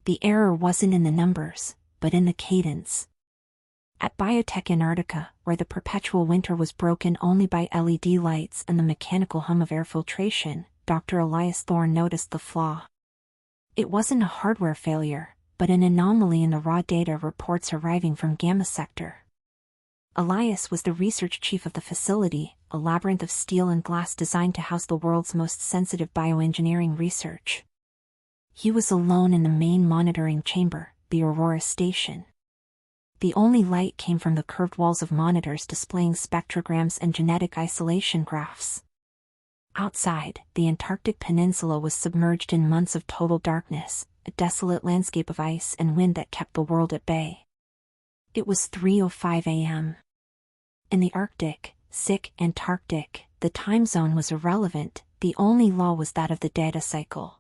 The error wasn't in the numbers, but in the cadence. At BioTek Antarctica, where the perpetual winter was broken only by LED lights and the mechanical hum of air filtration, Dr. Elias Thorne noticed the flaw. It wasn't a hardware failure, but an anomaly in the raw data reports arriving from Gamma Sector. Elias was the research chief of the facility, a labyrinth of steel and glass designed to house the world's most sensitive bioengineering research. He was alone in the main monitoring chamber, the Aurora station. The only light came from the curved walls of monitors displaying spectrograms and genetic isolation graphs. Outside, the Antarctic Peninsula was submerged in months of total darkness, a desolate landscape of ice and wind that kept the world at bay. It was 3:05 a.m. In the Arctic, Antarctic, the time zone was irrelevant, the only law was that of the data cycle.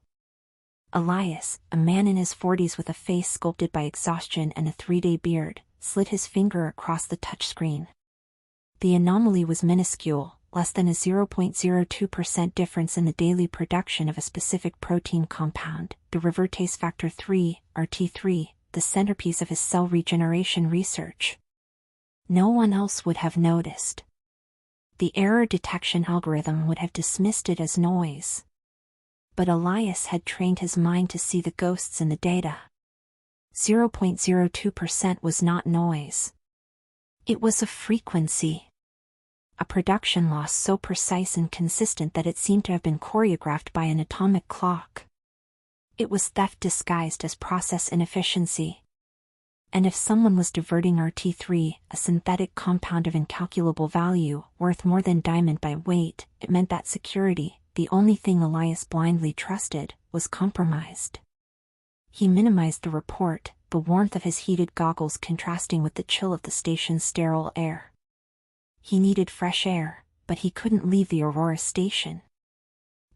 Elias, a man in his 40s with a face sculpted by exhaustion and a 3-day beard, slid his finger across the touchscreen. The anomaly was minuscule, less than a 0.02% difference in the daily production of a specific protein compound, the revertase factor 3, RT3, the centerpiece of his cell regeneration research. No one else would have noticed. The error detection algorithm would have dismissed it as noise. But Elias had trained his mind to see the ghosts in the data. 0.02% was not noise. It was a frequency. A production loss so precise and consistent that it seemed to have been choreographed by an atomic clock. It was theft disguised as process inefficiency. And if someone was diverting RT3, a synthetic compound of incalculable value, worth more than diamond by weight, it meant that security, the only thing Elias blindly trusted, was compromised. He minimized the report, the warmth of his heated goggles contrasting with the chill of the station's sterile air. He needed fresh air, but he couldn't leave the Aurora station.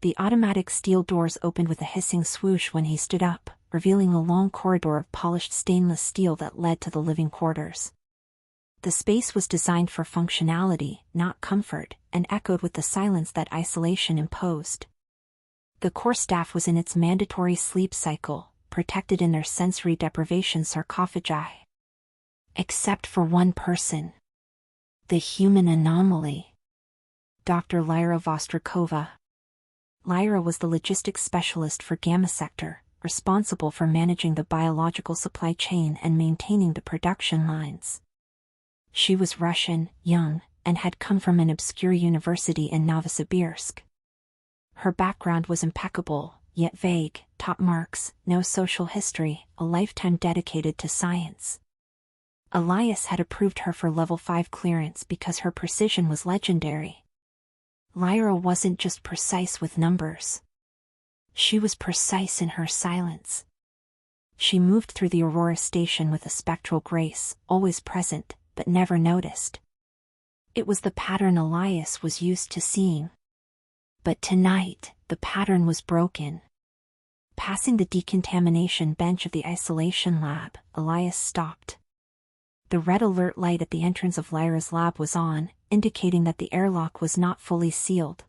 The automatic steel doors opened with a hissing swoosh when he stood up, revealing a long corridor of polished stainless steel that led to the living quarters. The space was designed for functionality, not comfort, and echoed with the silence that isolation imposed. The core staff was in its mandatory sleep cycle, protected in their sensory deprivation sarcophagi. Except for one person. The human anomaly. Dr. Lyra Vostrikova. Lyra was the logistics specialist for Gamma Sector, responsible for managing the biological supply chain and maintaining the production lines. She was Russian, young, and had come from an obscure university in Novosibirsk. Her background was impeccable, yet vague, top marks, no social history, a lifetime dedicated to science. Elias had approved her for level 5 clearance because her precision was legendary. Lyra wasn't just precise with numbers. She was precise in her silence. She moved through the Aurora station with a spectral grace, always present, but never noticed. It was the pattern Elias was used to seeing. But tonight, the pattern was broken. Passing the decontamination bench of the isolation lab, Elias stopped. The red alert light at the entrance of Lyra's lab was on, indicating that the airlock was not fully sealed.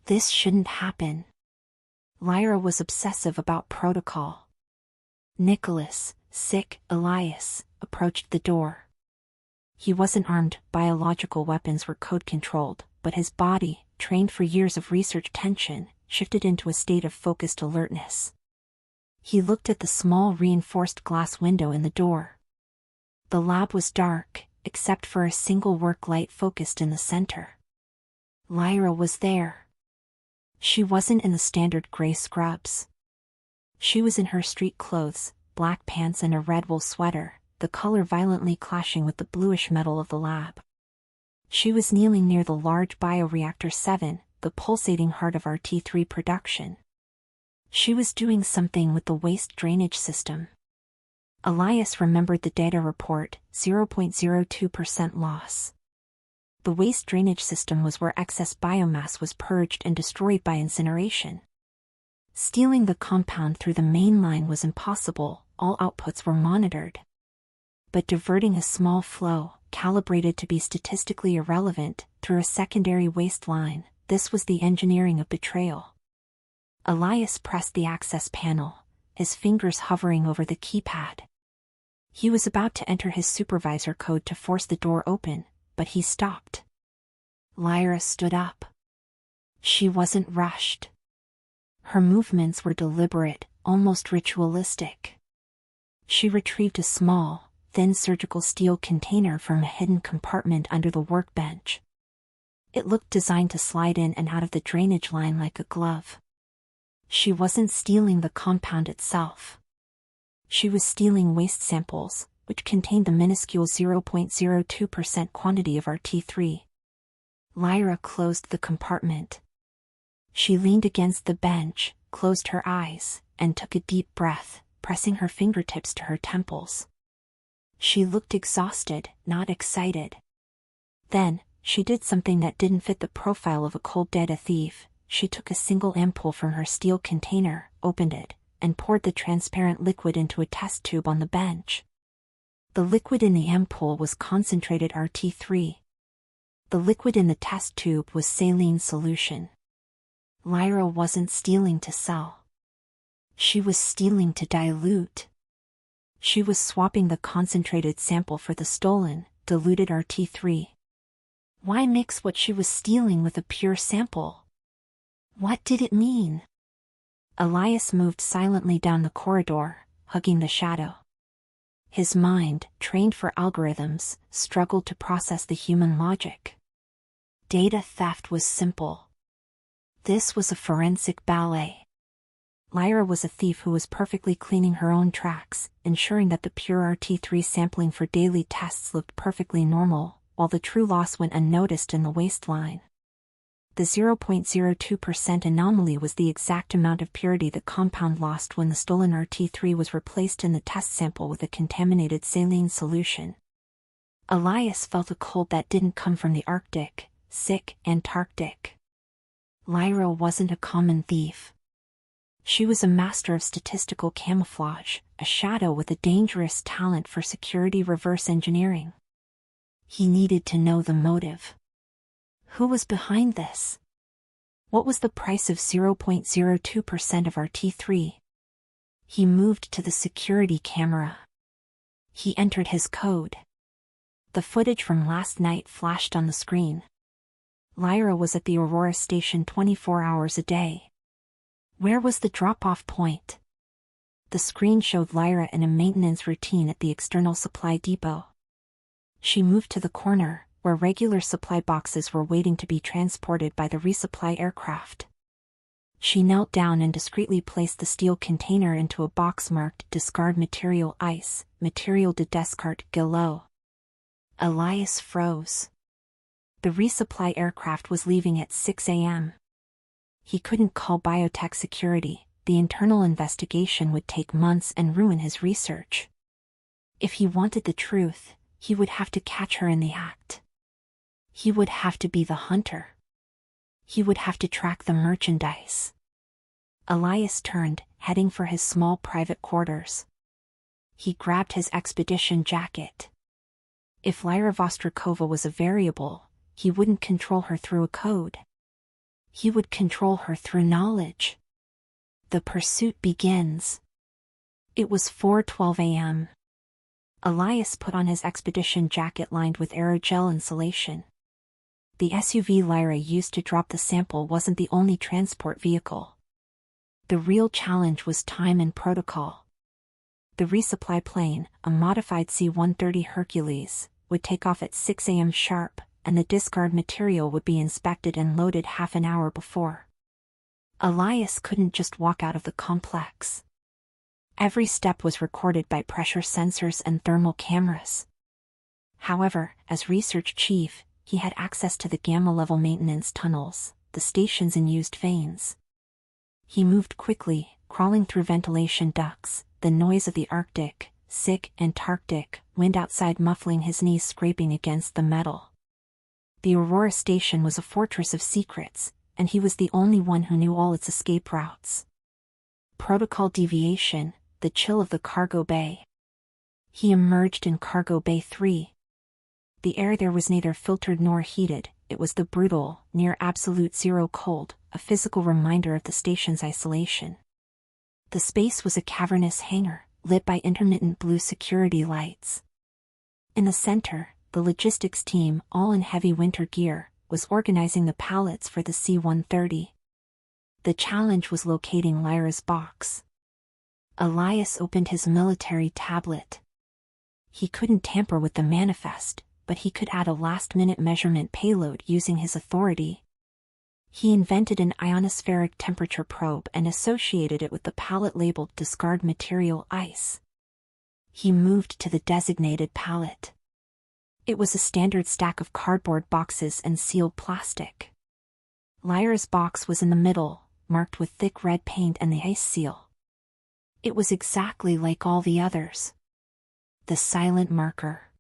This shouldn't happen. Lyra was obsessive about protocol. Nicholas, Elias, approached the door. He wasn't armed, biological weapons were code-controlled, but his body, trained for years of research tension, shifted into a state of focused alertness. He looked at the small reinforced glass window in the door. The lab was dark, except for a single work light focused in the center. Lyra was there. She wasn't in the standard gray scrubs. She was in her street clothes, black pants and a red wool sweater, the color violently clashing with the bluish metal of the lab. She was kneeling near the large bioreactor 7, the pulsating heart of RT3 production. She was doing something with the waste drainage system. Elias remembered the data report, 0.02% loss. The waste drainage system was where excess biomass was purged and destroyed by incineration. Stealing the compound through the main line was impossible, all outputs were monitored. But diverting a small flow, calibrated to be statistically irrelevant, through a secondary waste line, this was the engineering of betrayal. Elias pressed the access panel. his fingers hovering over the keypad. He was about to enter his supervisor code to force the door open, but he stopped. Lyra stood up. She wasn't rushed. Her movements were deliberate, almost ritualistic. She retrieved a small, thin surgical steel container from a hidden compartment under the workbench. It looked designed to slide in and out of the drainage line like a glove. She wasn't stealing the compound itself. She was stealing waste samples, which contained the minuscule 0.02% quantity of RT3. Lyra closed the compartment. She leaned against the bench, closed her eyes, and took a deep breath, pressing her fingertips to her temples. She looked exhausted, not excited. Then, she did something that didn't fit the profile of a cold data thief. She took a single ampoule from her steel container, opened it, and poured the transparent liquid into a test tube on the bench. The liquid in the ampoule was concentrated RT3. The liquid in the test tube was saline solution. Lyra wasn't stealing to sell. She was stealing to dilute. She was swapping the concentrated sample for the stolen, diluted RT3. Why mix what she was stealing with a pure sample? What did it mean? Elias moved silently down the corridor, hugging the shadow. His mind, trained for algorithms, struggled to process the human logic. Data theft was simple. This was a forensic ballet. Lyra was a thief who was perfectly cleaning her own tracks, ensuring that the pure RT3 sampling for daily tests looked perfectly normal, while the true loss went unnoticed in the waistline. The 0.02% anomaly was the exact amount of purity the compound lost when the stolen RT3 was replaced in the test sample with a contaminated saline solution. Elias felt a cold that didn't come from the Arctic, sick Antarctic. Lyra wasn't a common thief. She was a master of statistical camouflage, a shadow with a dangerous talent for security reverse engineering. He needed to know the motive. Who was behind this? What was the price of 0.02% of RT3? He moved to the security camera. He entered his code. The footage from last night flashed on the screen. Lyra was at the Aurora station 24 hours a day. Where was the drop-off point? The screen showed Lyra in a maintenance routine at the external supply depot. She moved to the corner, where regular supply boxes were waiting to be transported by the resupply aircraft. She knelt down and discreetly placed the steel container into a box marked Discard Material Ice, Material de Descarte Gelo. Elias froze. The resupply aircraft was leaving at 6 a.m. He couldn't call BioTek security. The internal investigation would take months and ruin his research. If he wanted the truth, he would have to catch her in the act. He would have to be the hunter. He would have to track the merchandise. Elias turned, heading for his small private quarters. He grabbed his expedition jacket. If Lyra Vostrikova was a variable, he wouldn't control her through a code. He would control her through knowledge. The pursuit begins. It was 4:12 a.m. Elias put on his expedition jacket lined with aerogel insulation. The SUV Lyra used to drop the sample wasn't the only transport vehicle. The real challenge was time and protocol. The resupply plane, a modified C-130 Hercules, would take off at 6 a.m. sharp, and the discard material would be inspected and loaded half an hour before. Elias couldn't just walk out of the complex. Every step was recorded by pressure sensors and thermal cameras. However, as research chief, he had access to the gamma-level maintenance tunnels, the station's unused veins. He moved quickly, crawling through ventilation ducts, the noise of the Arctic, sick Antarctic wind outside muffling his knees scraping against the metal. The Aurora station was a fortress of secrets, and he was the only one who knew all its escape routes. Protocol deviation, the chill of the cargo bay. He emerged in cargo bay 3. The air there was neither filtered nor heated, it was the brutal, near absolute zero cold, a physical reminder of the station's isolation. The space was a cavernous hangar, lit by intermittent blue security lights. In the center, the logistics team, all in heavy winter gear, was organizing the pallets for the C-130. The challenge was locating Lyra's box. Elias opened his military tablet. He couldn't tamper with the manifest, but he could add a last-minute measurement payload using his authority. He invented an ionospheric temperature probe and associated it with the pallet labeled discard material ice. He moved to the designated pallet. It was a standard stack of cardboard boxes and sealed plastic. Lyra's box was in the middle, marked with thick red paint and the ice seal. It was exactly like all the others. The silent marker.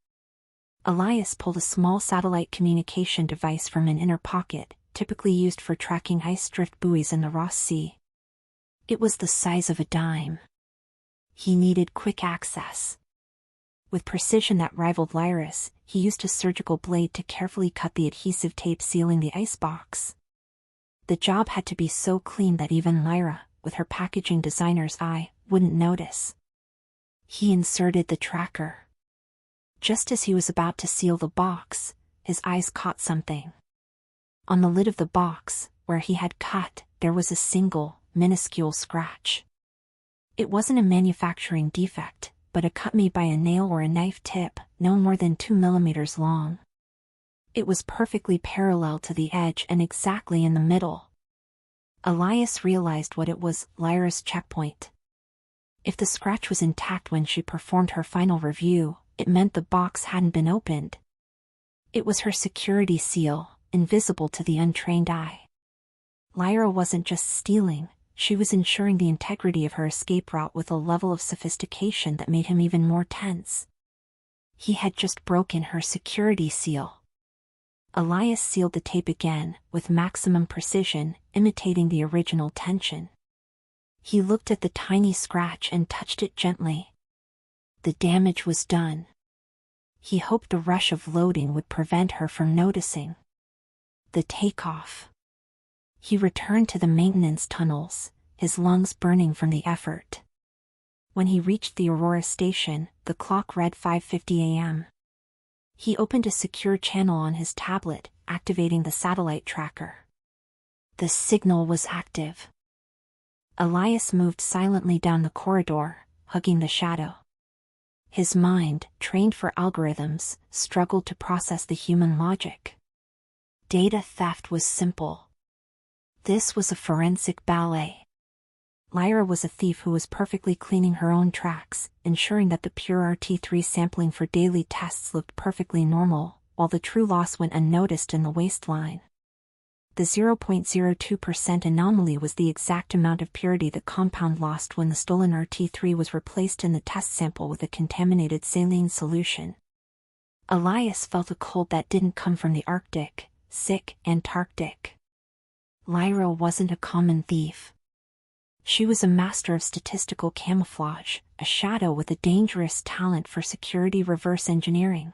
Elias pulled a small satellite communication device from an inner pocket, typically used for tracking ice drift buoys in the Ross Sea. It was the size of a dime. He needed quick access. With precision that rivaled Lyra's, he used a surgical blade to carefully cut the adhesive tape sealing the icebox. The job had to be so clean that even Lyra, with her packaging designer's eye, wouldn't notice. He inserted the tracker. Just as he was about to seal the box, his eyes caught something. On the lid of the box, where he had cut, there was a single, minuscule scratch. It wasn't a manufacturing defect, but a cut made by a nail or a knife tip, no more than 2 millimeters long. It was perfectly parallel to the edge and exactly in the middle. Elias realized what it was: Lyra's checkpoint. If the scratch was intact when she performed her final review, it meant the box hadn't been opened. It was her security seal, invisible to the untrained eye. Lyra wasn't just stealing, she was ensuring the integrity of her escape route with a level of sophistication that made him even more tense. He had just broken her security seal. Elias sealed the tape again, with maximum precision, imitating the original tension. He looked at the tiny scratch and touched it gently. The damage was done. He hoped the rush of loading would prevent her from noticing. The takeoff. He returned to the maintenance tunnels, his lungs burning from the effort. When he reached the Aurora station, the clock read 5:50 a.m. He opened a secure channel on his tablet, activating the satellite tracker. The signal was active. Elias moved silently down the corridor, hugging the shadow. His mind, trained for algorithms, struggled to process the human logic. Data theft was simple. This was a forensic ballet. Lyra was a thief who was perfectly cleaning her own tracks, ensuring that the pure RT3 sampling for daily tests looked perfectly normal, while the true loss went unnoticed in the waistline. The 0.02% anomaly was the exact amount of purity the compound lost when the stolen RT3 was replaced in the test sample with a contaminated saline solution. Elias felt a cold that didn't come from the Arctic, sick Antarctic. Lyra wasn't a common thief. She was a master of statistical camouflage, a shadow with a dangerous talent for security reverse engineering.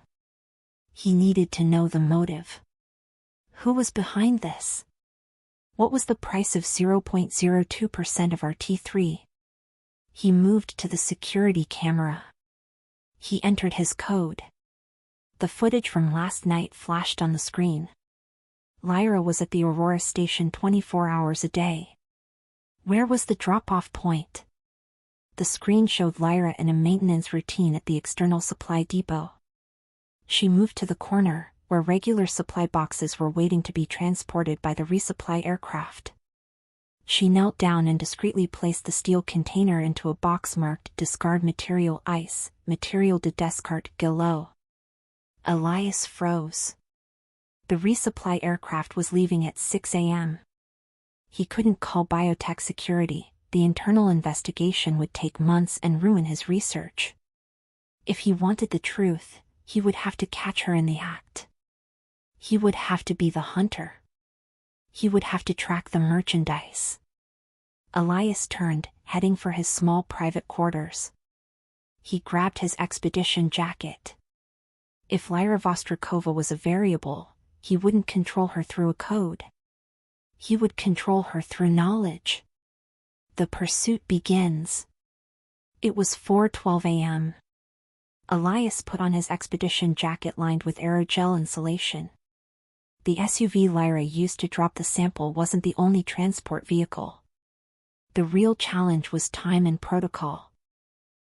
He needed to know the motive. Who was behind this? What was the price of 0.02% of RT3? He moved to the security camera. He entered his code. The footage from last night flashed on the screen. Lyra was at the Aurora station 24 hours a day. Where was the drop-off point? The screen showed Lyra in a maintenance routine at the external supply depot. She moved to the corner, where regular supply boxes were waiting to be transported by the resupply aircraft. She knelt down and discreetly placed the steel container into a box marked Discard Material Ice, Material de Descarte Gilot. Elias froze. The resupply aircraft was leaving at 6 a.m. He couldn't call BioTek security. The internal investigation would take months and ruin his research. If he wanted the truth, he would have to catch her in the act. He would have to be the hunter. He would have to track the merchandise. Elias turned, heading for his small private quarters. He grabbed his expedition jacket. If Lyra Vostrikova was a variable, he wouldn't control her through a code. He would control her through knowledge. The pursuit begins. It was 4:12 a.m. Elias put on his expedition jacket lined with aerogel insulation. The SUV Lyra used to drop the sample wasn't the only transport vehicle. The real challenge was time and protocol.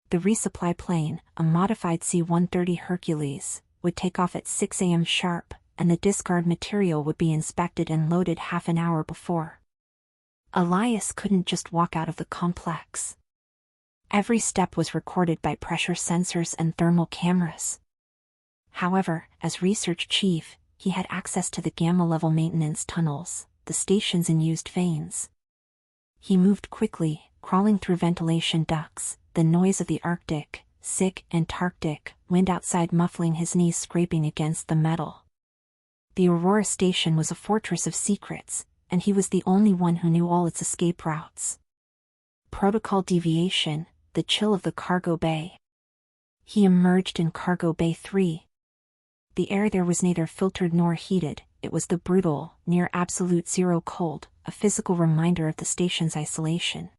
The resupply plane, a modified C-130 Hercules, would take off at 6 a.m. sharp, and the discard material would be inspected and loaded half an hour before. Elias couldn't just walk out of the complex. Every step was recorded by pressure sensors and thermal cameras. However, as research chief, he had access to the gamma-level maintenance tunnels, the station's unused veins. He moved quickly, crawling through ventilation ducts, the noise of the Arctic, sick Antarctic wind outside muffling his knees scraping against the metal. The Aurora station was a fortress of secrets, and he was the only one who knew all its escape routes. Protocol deviation, the chill of the cargo bay. He emerged in cargo bay 3. The air there was neither filtered nor heated, it was the brutal, near absolute zero cold, a physical reminder of the station's isolation.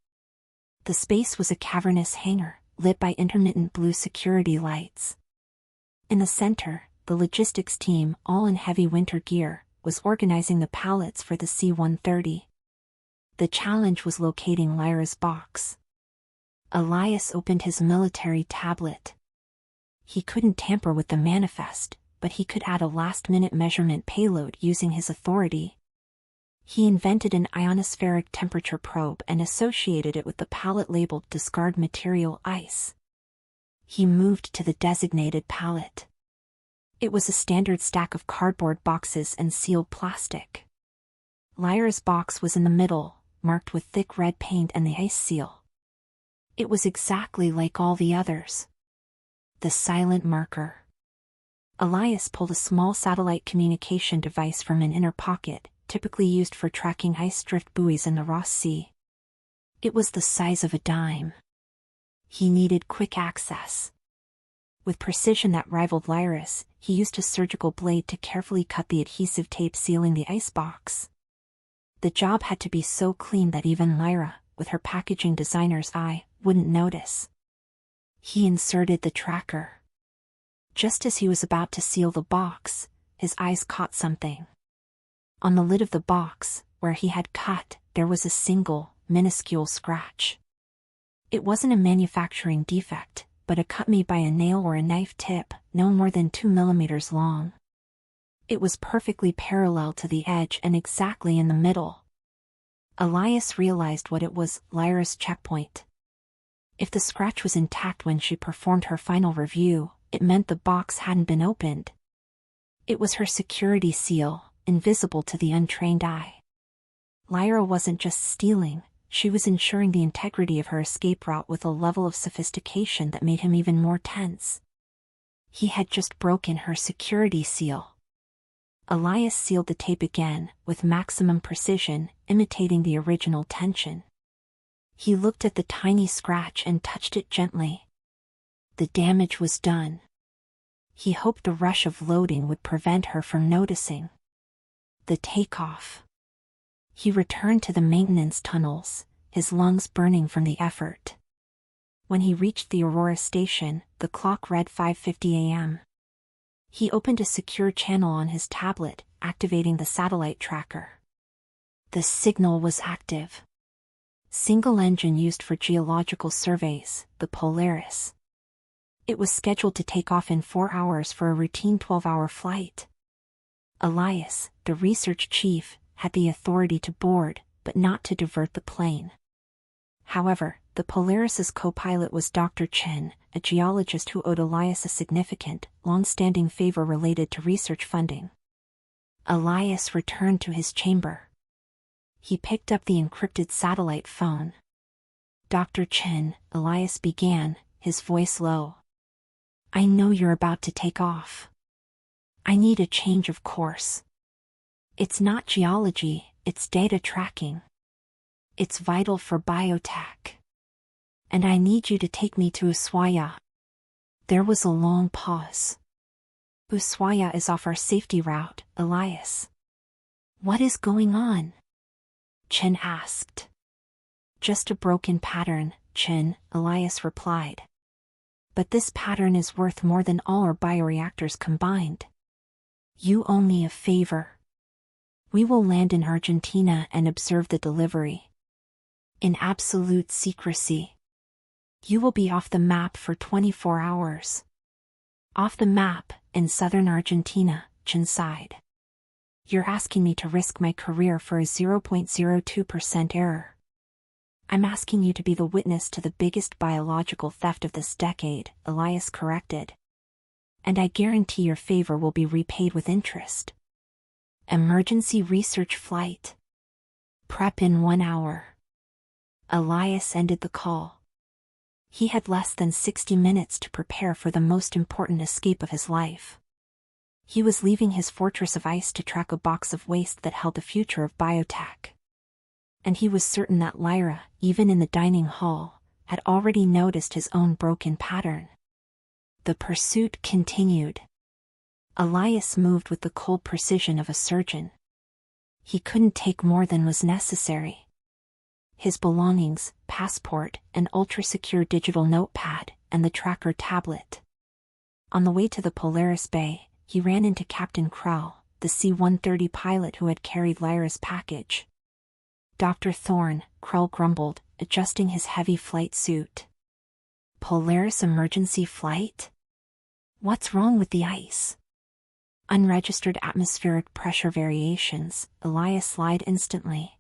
The space was a cavernous hangar, lit by intermittent blue security lights. In the center, the logistics team, all in heavy winter gear, was organizing the pallets for the C-130. The challenge was locating Lyra's box. Elias opened his military tablet. He couldn't tamper with the manifest, but he could add a last-minute measurement payload using his authority. He invented an ionospheric temperature probe and associated it with the pallet labeled discard material ice. He moved to the designated pallet. It was a standard stack of cardboard boxes and sealed plastic. Lyra's box was in the middle, marked with thick red paint and the ice seal. It was exactly like all the others. The silent marker. Elias pulled a small satellite communication device from an inner pocket, typically used for tracking ice drift buoys in the Ross Sea. It was the size of a dime. He needed quick access. With precision that rivaled Lyra's, he used a surgical blade to carefully cut the adhesive tape sealing the icebox. The job had to be so clean that even Lyra, with her packaging designer's eye, wouldn't notice. He inserted the tracker. Just as he was about to seal the box, his eyes caught something. On the lid of the box, where he had cut, there was a single, minuscule scratch. It wasn't a manufacturing defect, but a cut made by a nail or a knife tip, no more than 2 millimeters long. It was perfectly parallel to the edge and exactly in the middle. Elias realized what it was, Lyra's checkpoint. If the scratch was intact when she performed her final review, it meant the box hadn't been opened. It was her security seal, invisible to the untrained eye. Lyra wasn't just stealing, she was ensuring the integrity of her escape route with a level of sophistication that made him even more tense. He had just broken her security seal. Elias sealed the tape again, with maximum precision, imitating the original tension. He looked at the tiny scratch and touched it gently. The damage was done. He hoped the rush of loading would prevent her from noticing. The takeoff. He returned to the maintenance tunnels, his lungs burning from the effort. When he reached the Aurora station, the clock read 5:50 a.m. He opened a secure channel on his tablet, activating the satellite tracker. The signal was active. Single engine used for geological surveys, the Polaris. It was scheduled to take off in 4 hours for a routine 12-hour flight. Elias, the research chief, had the authority to board, but not to divert the plane. However, the Polaris's co-pilot was Dr. Chen, a geologist who owed Elias a significant, long-standing favor related to research funding. Elias returned to his chamber. He picked up the encrypted satellite phone. Dr. Chen, Elias began, his voice low. I know you're about to take off. I need a change of course. It's not geology, it's data tracking. It's vital for BioTek. And I need you to take me to Ushuaia. There was a long pause. Ushuaia is off our safety route, Elias. What is going on? Chen asked. Just a broken pattern, Chin, Elias replied. But this pattern is worth more than all our bioreactors combined. You owe me a favor. We will land in Argentina and observe the delivery. In absolute secrecy. You will be off the map for 24 hours. Off the map, in southern Argentina, Chin sighed. You're asking me to risk my career for a 0.02% error. I'm asking you to be the witness to the biggest biological theft of this decade, Elias corrected. And I guarantee your favor will be repaid with interest. Emergency research flight. Prep in 1 hour. Elias ended the call. He had less than 60 minutes to prepare for the most important escape of his life. He was leaving his fortress of ice to track a box of waste that held the future of BioTek. And he was certain that Lyra, even in the dining hall, had already noticed his own broken pattern. The pursuit continued. Elias moved with the cold precision of a surgeon. He couldn't take more than was necessary. His belongings, passport, an ultra-secure digital notepad, and the tracker tablet. On the way to the Polaris Bay, he ran into Captain Krell, the C-130 pilot who had carried Lyra's package. Dr. Thorne, Krell grumbled, adjusting his heavy flight suit. Polaris emergency flight? What's wrong with the ice? Unregistered atmospheric pressure variations, Elias lied instantly.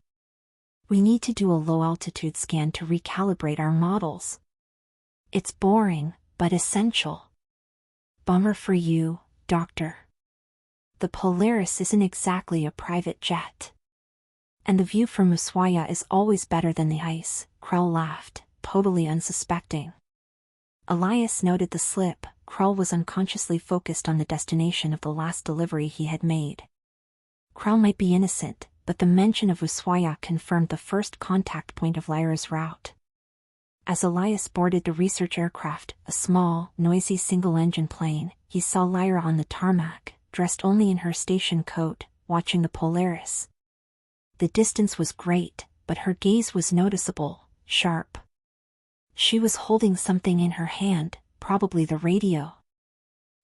We need to do a low-altitude scan to recalibrate our models. It's boring, but essential. Bummer for you, Doctor. The Polaris isn't exactly a private jet. And the view from Ushuaia is always better than the ice, Krell laughed, totally unsuspecting. Elias noted the slip. Krell was unconsciously focused on the destination of the last delivery he had made. Krell might be innocent, but the mention of Ushuaia confirmed the first contact point of Lyra's route. As Elias boarded the research aircraft, a small, noisy single-engine plane, he saw Lyra on the tarmac, dressed only in her station coat, watching the Polaris. The distance was great, but her gaze was noticeable, sharp. She was holding something in her hand, probably the radio.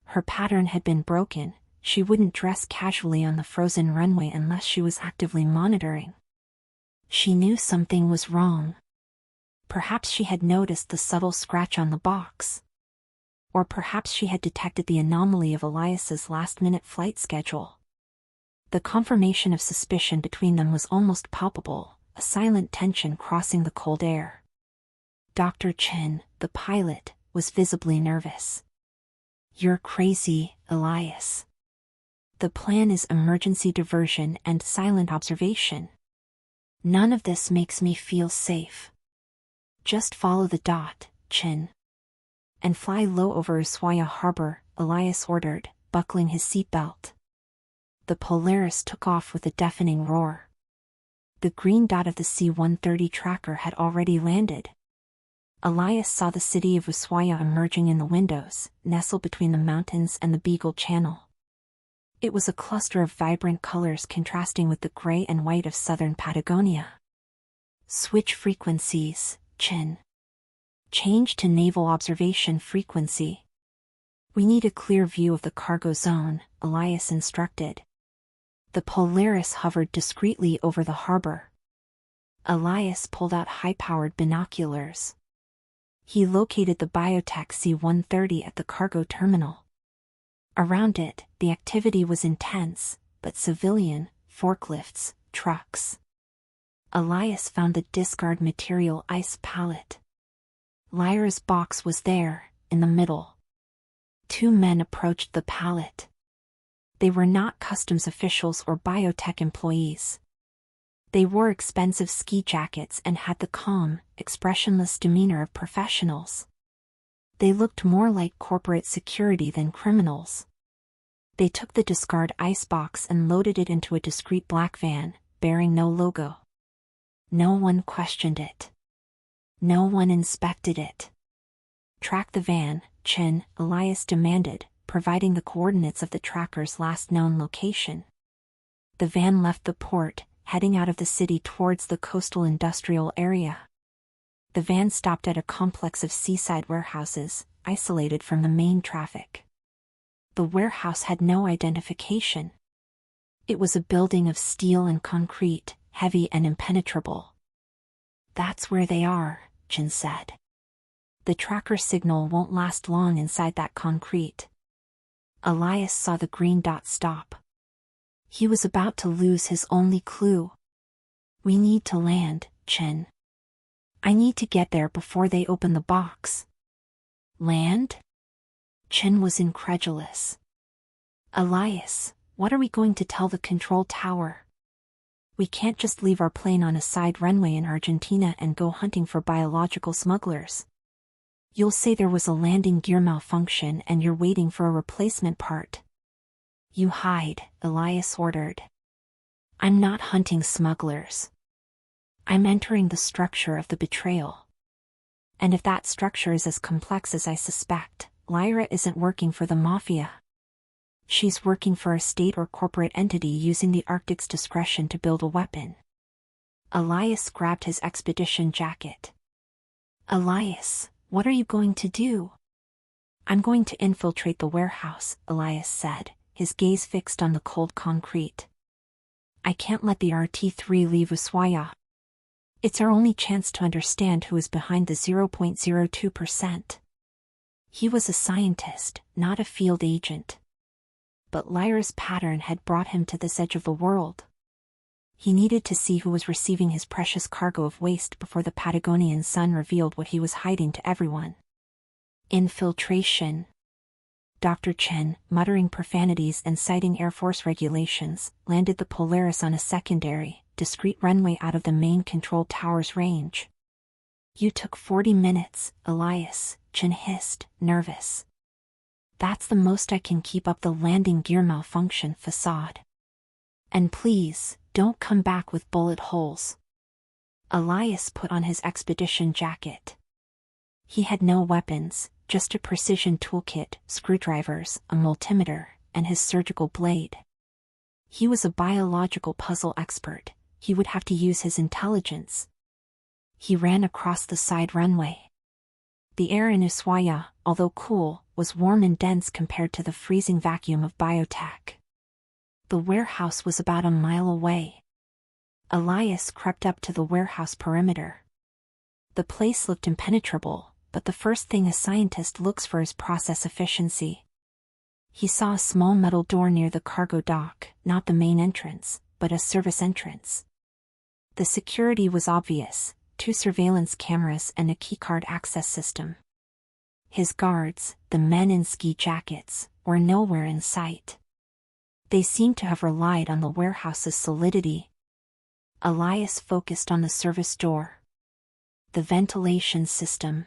Her pattern had been broken. She wouldn't dress casually on the frozen runway unless she was actively monitoring. She knew something was wrong. Perhaps she had noticed the subtle scratch on the box. Or perhaps she had detected the anomaly of Elias's last-minute flight schedule. The confirmation of suspicion between them was almost palpable, a silent tension crossing the cold air. Dr. Chin, the pilot, was visibly nervous. You're crazy, Elias. The plan is emergency diversion and silent observation. None of this makes me feel safe. Just follow the dot, Chin. And fly low over Ushuaia harbor, Elias ordered, buckling his seatbelt. The Polaris took off with a deafening roar. The green dot of the C-130 tracker had already landed. Elias saw the city of Ushuaia emerging in the windows, nestled between the mountains and the Beagle Channel. It was a cluster of vibrant colors contrasting with the gray and white of southern Patagonia. Switch frequencies, Chin. Change to naval observation frequency. We need a clear view of the cargo zone, Elias instructed. The Polaris hovered discreetly over the harbor. Elias pulled out high-powered binoculars. He located the BioTek C-130 at the cargo terminal. Around it, the activity was intense, but civilian, forklifts, trucks. Elias found the discard material ice pallet. Lyra's box was there, in the middle. 2 men approached the pallet. They were not customs officials or BioTek employees. They wore expensive ski jackets and had the calm, expressionless demeanor of professionals. They looked more like corporate security than criminals. They took the discard icebox and loaded it into a discreet black van, bearing no logo. No one questioned it. No one inspected it. Track the van, Chin, Elias demanded, providing the coordinates of the tracker's last known location. The van left the port, heading out of the city towards the coastal industrial area. The van stopped at a complex of seaside warehouses, isolated from the main traffic. The warehouse had no identification. It was a building of steel and concrete, heavy and impenetrable. "That's where they are," Chen said. "The tracker signal won't last long inside that concrete." Elias saw the green dot stop. He was about to lose his only clue. "We need to land, Chen. I need to get there before they open the box." "Land?" Chen was incredulous. "Elias, what are we going to tell the control tower? We can't just leave our plane on a side runway in Argentina and go hunting for biological smugglers. You'll say there was a landing gear malfunction and you're waiting for a replacement part." "You hide," Elias ordered. "I'm not hunting smugglers. I'm entering the structure of the betrayal. And if that structure is as complex as I suspect, Lyra isn't working for the mafia. She's working for a state or corporate entity using the Arctic's discretion to build a weapon." Elias grabbed his expedition jacket. "Elias, what are you going to do?" "I'm going to infiltrate the warehouse," Elias said, his gaze fixed on the cold concrete. "I can't let the RT-3 leave Ushuaia. It's our only chance to understand who is behind the 0.02%. He was a scientist, not a field agent. But Lyra's pattern had brought him to this edge of the world. He needed to see who was receiving his precious cargo of waste before the Patagonian sun revealed what he was hiding to everyone. Infiltration. Dr. Chen, muttering profanities and citing Air Force regulations, landed the Polaris on a secondary, discreet runway out of the main control tower's range. "You took 40 minutes, Elias," Chen hissed, nervous. "That's the most I can keep up the landing gear malfunction facade. And please, don't come back with bullet holes." Elias put on his expedition jacket. He had no weapons, just a precision toolkit, screwdrivers, a multimeter, and his surgical blade. He was a biological puzzle expert. He would have to use his intelligence. He ran across the side runway. The air in Ushuaia, although cool, was warm and dense compared to the freezing vacuum of BioTek. The warehouse was about a mile away. Elias crept up to the warehouse perimeter. The place looked impenetrable, but the first thing a scientist looks for is process efficiency. He saw a small metal door near the cargo dock, not the main entrance, but a service entrance. The security was obvious: 2 surveillance cameras and a keycard access system. His guards, the men in ski jackets, were nowhere in sight. They seemed to have relied on the warehouse's solidity. Elias focused on the service door. The ventilation system.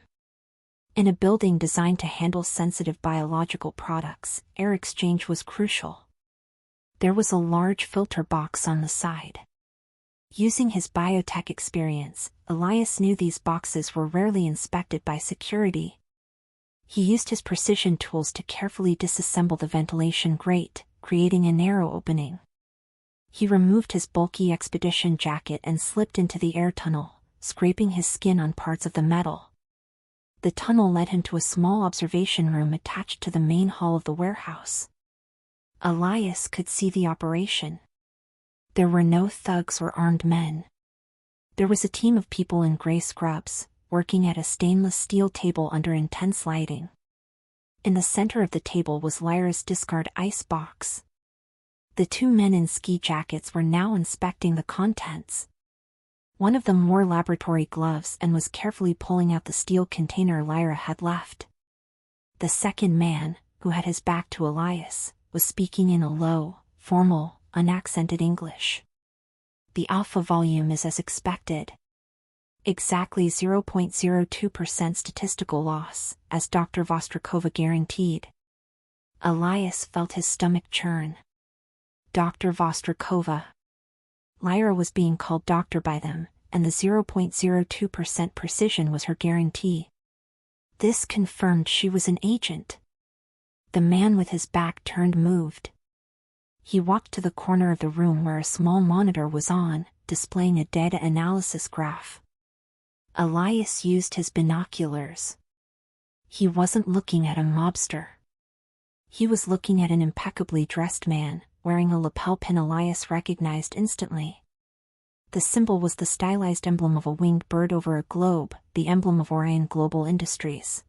In a building designed to handle sensitive biological products, air exchange was crucial. There was a large filter box on the side. Using his biotech experience, Elias knew these boxes were rarely inspected by security. He used his precision tools to carefully disassemble the ventilation grate, creating a narrow opening. He removed his bulky expedition jacket and slipped into the air tunnel, scraping his skin on parts of the metal. The tunnel led him to a small observation room attached to the main hall of the warehouse. Elias could see the operation. There were no thugs or armed men. There was a team of people in gray scrubs, working at a stainless steel table under intense lighting. In the center of the table was Lyra's discard ice box. The 2 men in ski jackets were now inspecting the contents. One of them wore laboratory gloves and was carefully pulling out the steel container Lyra had left. The second man, who had his back to Elias, was speaking in a low, formal, unaccented English. "The alpha volume is as expected. Exactly 0.02% statistical loss, as Dr. Vostrikova guaranteed." Elias felt his stomach churn. Dr. Vostrikova. Lyra was being called doctor by them, and the 0.02% precision was her guarantee. This confirmed she was an agent. The man with his back turned moved. He walked to the corner of the room where a small monitor was on, displaying a data analysis graph. Elias used his binoculars. He wasn't looking at a mobster. He was looking at an impeccably dressed man, wearing a lapel pin Elias recognized instantly. The symbol was the stylized emblem of a winged bird over a globe, the emblem of Orion Global Industries.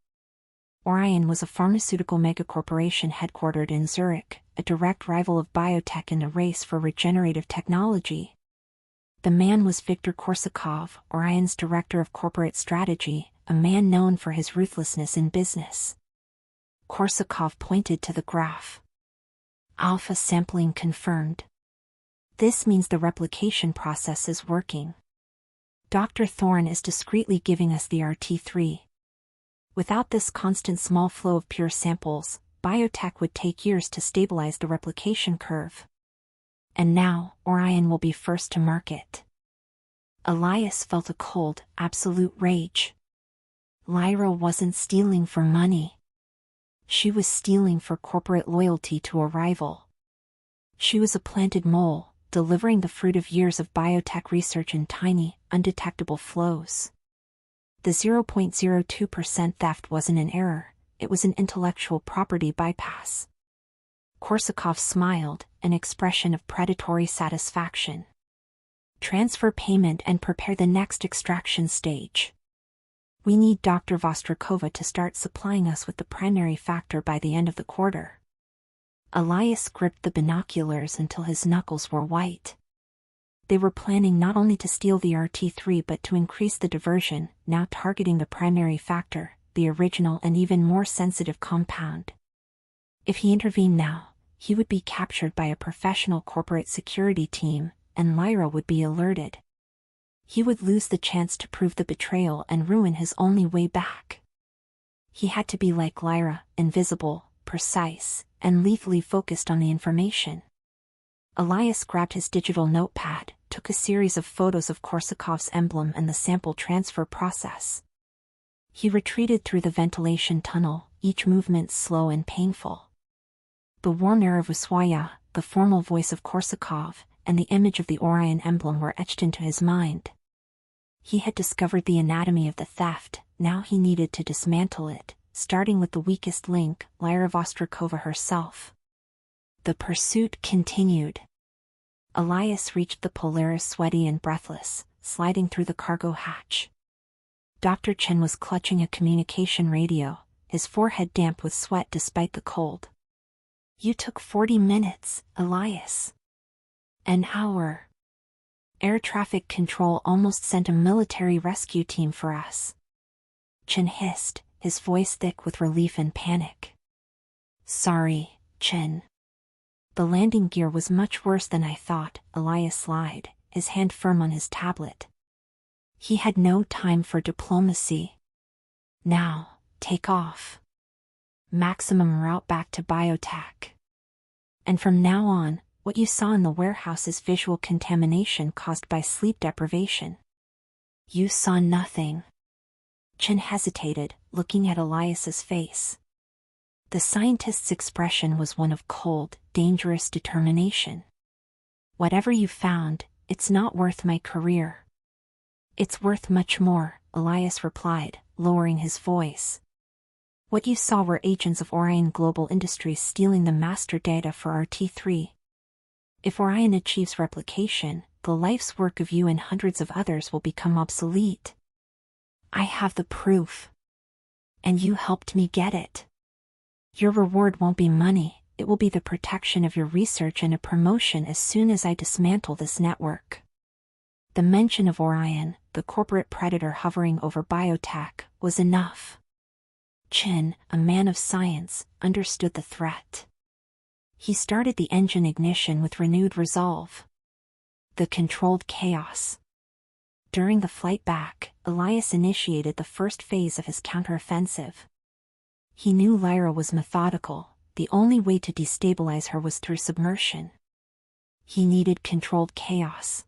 Orion was a pharmaceutical megacorporation headquartered in Zurich, a direct rival of BioTek in a race for regenerative technology. The man was Viktor Korsakov, Orion's director of corporate strategy, a man known for his ruthlessness in business. Korsakov pointed to the graph. Alpha sampling confirmed. This means the replication process is working. Dr. Thorne is discreetly giving us the RT3. Without this constant small flow of pure samples, BioTek would take years to stabilize the replication curve. And now, Orion will be first to market. Elias felt a cold, absolute rage. Lyra wasn't stealing for money. She was stealing for corporate loyalty to a rival. She was a planted mole, delivering the fruit of years of BioTek research in tiny, undetectable flows. The 0.02% theft wasn't an error, it was an intellectual property bypass. Korsakov smiled, an expression of predatory satisfaction. Transfer payment and prepare the next extraction stage. We need Dr. Vostrikova to start supplying us with the primary factor by the end of the quarter. Elias gripped the binoculars until his knuckles were white. They were planning not only to steal the RT3 but to increase the diversion, now targeting the primary factor, the original and even more sensitive compound. If he intervened now, he would be captured by a professional corporate security team, and Lyra would be alerted. He would lose the chance to prove the betrayal and ruin his only way back. He had to be like Lyra, invisible, precise, and lethally focused on the information. Elias grabbed his digital notepad, took a series of photos of Korsakov's emblem and the sample transfer process. He retreated through the ventilation tunnel, each movement slow and painful. The warm air of Ushuaia, the formal voice of Korsakov, and the image of the Orion emblem were etched into his mind. He had discovered the anatomy of the theft, now he needed to dismantle it, starting with the weakest link, Lyra Vostrikova herself. The pursuit continued. Elias reached the Polaris sweaty and breathless, sliding through the cargo hatch. Dr. Chen was clutching a communication radio, his forehead damp with sweat despite the cold. You took 40 minutes, Elias. An hour. Air traffic control almost sent a military rescue team for us. Chen hissed, his voice thick with relief and panic. Sorry, Chen. The landing gear was much worse than I thought, Elias lied, his hand firm on his tablet. He had no time for diplomacy. Now, take off. Maximum route back to BioTek. And from now on, what you saw in the warehouse is visual contamination caused by sleep deprivation. You saw nothing. Chen hesitated, looking at Elias's face. The scientist's expression was one of cold, dangerous determination. Whatever you found, it's not worth my career. It's worth much more, Elias replied, lowering his voice. What you saw were agents of Orion Global Industries stealing the master data for RT3. If Orion achieves replication, the life's work of you and hundreds of others will become obsolete. I have the proof. And you helped me get it. Your reward won't be money, it will be the protection of your research and a promotion as soon as I dismantle this network. The mention of Orion, the corporate predator hovering over BioTek, was enough. Chen, a man of science, understood the threat. He started the engine ignition with renewed resolve. The controlled chaos. During the flight back, Elias initiated the first phase of his counteroffensive. He knew Lyra was methodical, the only way to destabilize her was through submersion. He needed controlled chaos.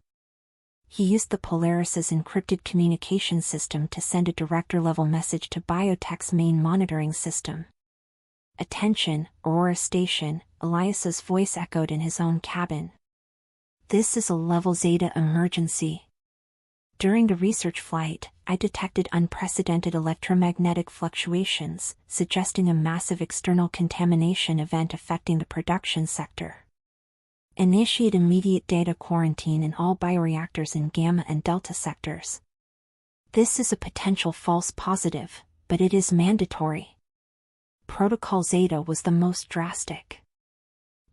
He used the Polaris's encrypted communication system to send a director-level message to BioTek's main monitoring system. Attention, Aurora Station, Elias's voice echoed in his own cabin. This is a level Zeta emergency. During the research flight, I detected unprecedented electromagnetic fluctuations, suggesting a massive external contamination event affecting the production sector. Initiate immediate data quarantine in all bioreactors in Gamma and Delta sectors. This is a potential false positive, but it is mandatory. Protocol Zeta was the most drastic.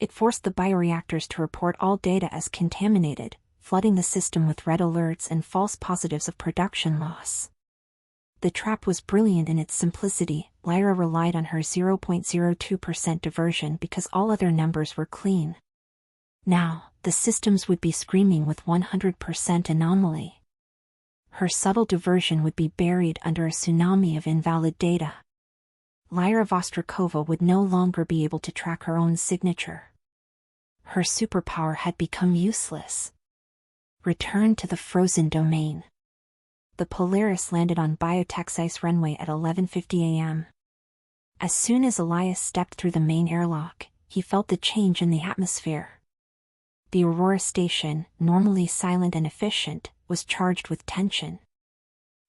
It forced the bioreactors to report all data as contaminated, flooding the system with red alerts and false positives of production loss. The trap was brilliant in its simplicity. Lyra relied on her 0.02% diversion because all other numbers were clean. Now, the systems would be screaming with 100% anomaly. Her subtle diversion would be buried under a tsunami of invalid data. Lyra Vostrikova would no longer be able to track her own signature. Her superpower had become useless. Return to the frozen domain. The Polaris landed on BioTek's ice runway at 11:50 a.m. As soon as Elias stepped through the main airlock, he felt the change in the atmosphere. The Aurora station, normally silent and efficient, was charged with tension.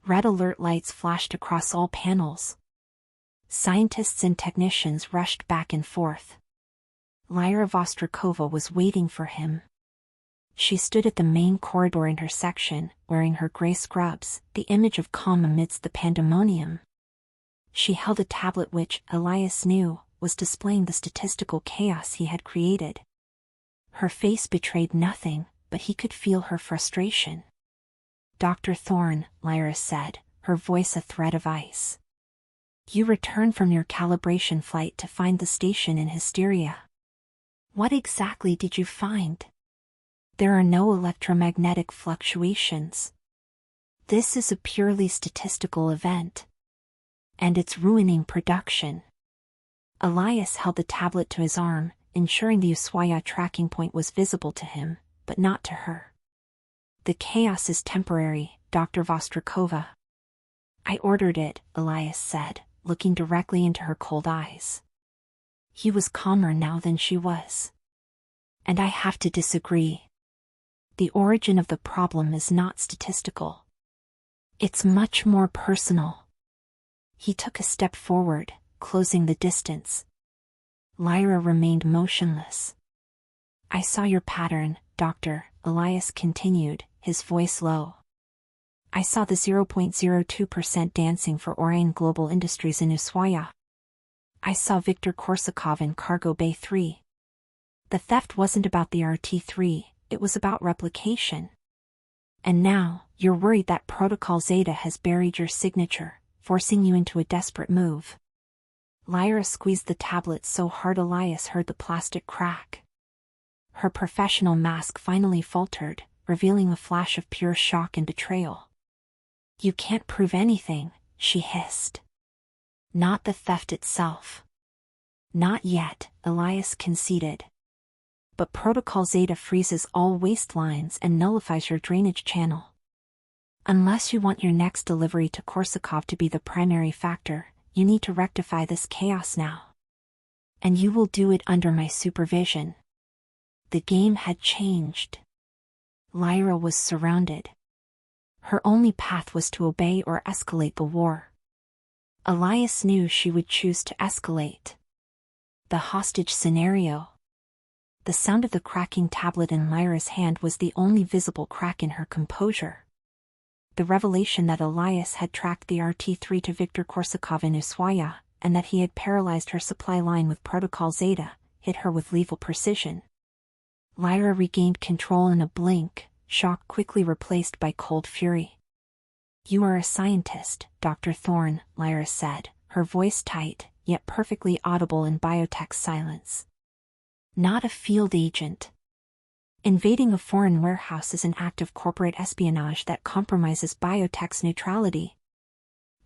Red alert lights flashed across all panels. Scientists and technicians rushed back and forth. Lyra Vostrikova was waiting for him. She stood at the main corridor intersection, wearing her gray scrubs, the image of calm amidst the pandemonium. She held a tablet which, Elias knew, was displaying the statistical chaos he had created. Her face betrayed nothing, but he could feel her frustration. "Dr. Thorne," Lyra said, her voice a thread of ice. "You returned from your calibration flight to find the station in hysteria. What exactly did you find?" "There are no electromagnetic fluctuations. This is a purely statistical event. And it's ruining production." Elias held the tablet to his arm, ensuring the Ushuaia tracking point was visible to him, but not to her. "The chaos is temporary, Dr. Vostrikova." "I ordered it," Elias said, looking directly into her cold eyes. He was calmer now than she was. "And I have to disagree. The origin of the problem is not statistical. It's much more personal." He took a step forward, closing the distance. Lyra remained motionless. "I saw your pattern, Doctor," Elias continued, his voice low. "I saw the 0.02% dancing for Orion Global Industries in Ushuaia. I saw Viktor Korsakov in Cargo Bay 3. The theft wasn't about the RT-3, it was about replication. And now, you're worried that Protocol Zeta has buried your signature, forcing you into a desperate move." Lyra squeezed the tablet so hard Elias heard the plastic crack. Her professional mask finally faltered, revealing a flash of pure shock and betrayal. "You can't prove anything," she hissed. "Not the theft itself." "Not yet," Elias conceded. "But Protocol Zeta freezes all waste lines and nullifies your drainage channel. Unless you want your next delivery to Korsakov to be the primary factor, you need to rectify this chaos now. And you will do it under my supervision." The game had changed. Lyra was surrounded. Her only path was to obey or escalate the war. Elias knew she would choose to escalate. The hostage scenario. The sound of the cracking tablet in Lyra's hand was the only visible crack in her composure. The revelation that Elias had tracked the RT-3 to Viktor Korsakov in Ushuaia, and that he had paralyzed her supply line with Protocol Zeta, hit her with lethal precision. Lyra regained control in a blink, shock quickly replaced by cold fury. "You are a scientist, Dr. Thorne," Lyra said, her voice tight, yet perfectly audible in BioTek's silence. "Not a field agent. Invading a foreign warehouse is an act of corporate espionage that compromises BioTek's neutrality.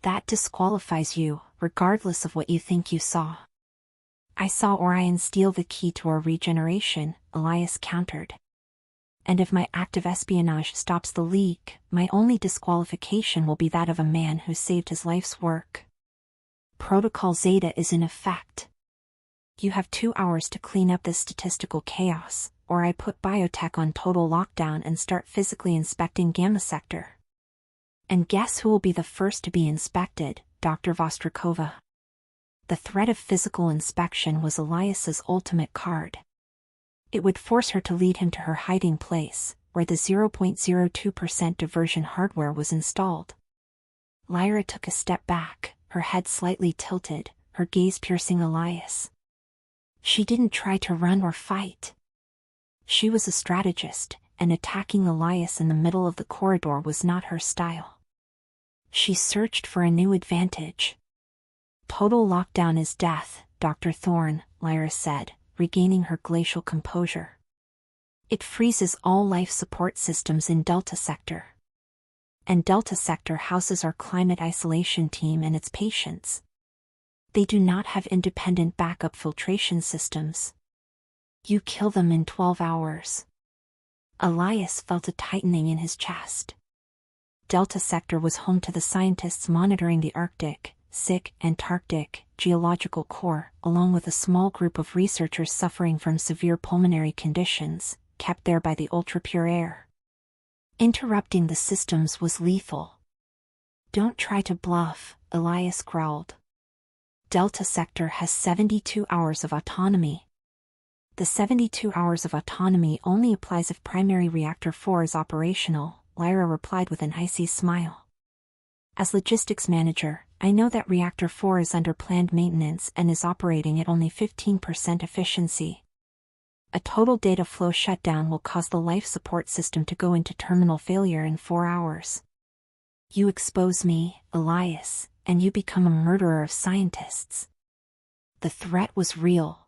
That disqualifies you, regardless of what you think you saw." "I saw Orion steal the key to our regeneration," Elias countered. "And if my act of espionage stops the leak, my only disqualification will be that of a man who saved his life's work. Protocol Zeta is in effect. You have 2 hours to clean up this statistical chaos, or I put BioTek on total lockdown and start physically inspecting Gamma Sector." And guess who will be the first to be inspected, Dr. Vostrikova? The threat of physical inspection was Elias's ultimate card. It would force her to lead him to her hiding place, where the 0.02% diversion hardware was installed. Lyra took a step back, her head slightly tilted, her gaze piercing Elias. She didn't try to run or fight. She was a strategist, and attacking Elias in the middle of the corridor was not her style. She searched for a new advantage. Total lockdown is death, Dr. Thorne, Lyra said, regaining her glacial composure. It freezes all life support systems in Delta Sector. And Delta Sector houses our climate isolation team and its patients. They do not have independent backup filtration systems. You kill them in 12 hours. Elias felt a tightening in his chest. Delta Sector was home to the scientists monitoring the Arctic, Antarctic, geological core, along with a small group of researchers suffering from severe pulmonary conditions, kept there by the ultra-pure air. Interrupting the systems was lethal. Don't try to bluff, Elias growled. Delta Sector has 72 hours of autonomy. The 72 hours of autonomy only applies if primary reactor 4 is operational, Lyra replied with an icy smile. As logistics manager, I know that reactor 4 is under planned maintenance and is operating at only 15% efficiency. A total data flow shutdown will cause the life support system to go into terminal failure in 4 hours. You expose me, Elias, and you become a murderer of scientists. The threat was real.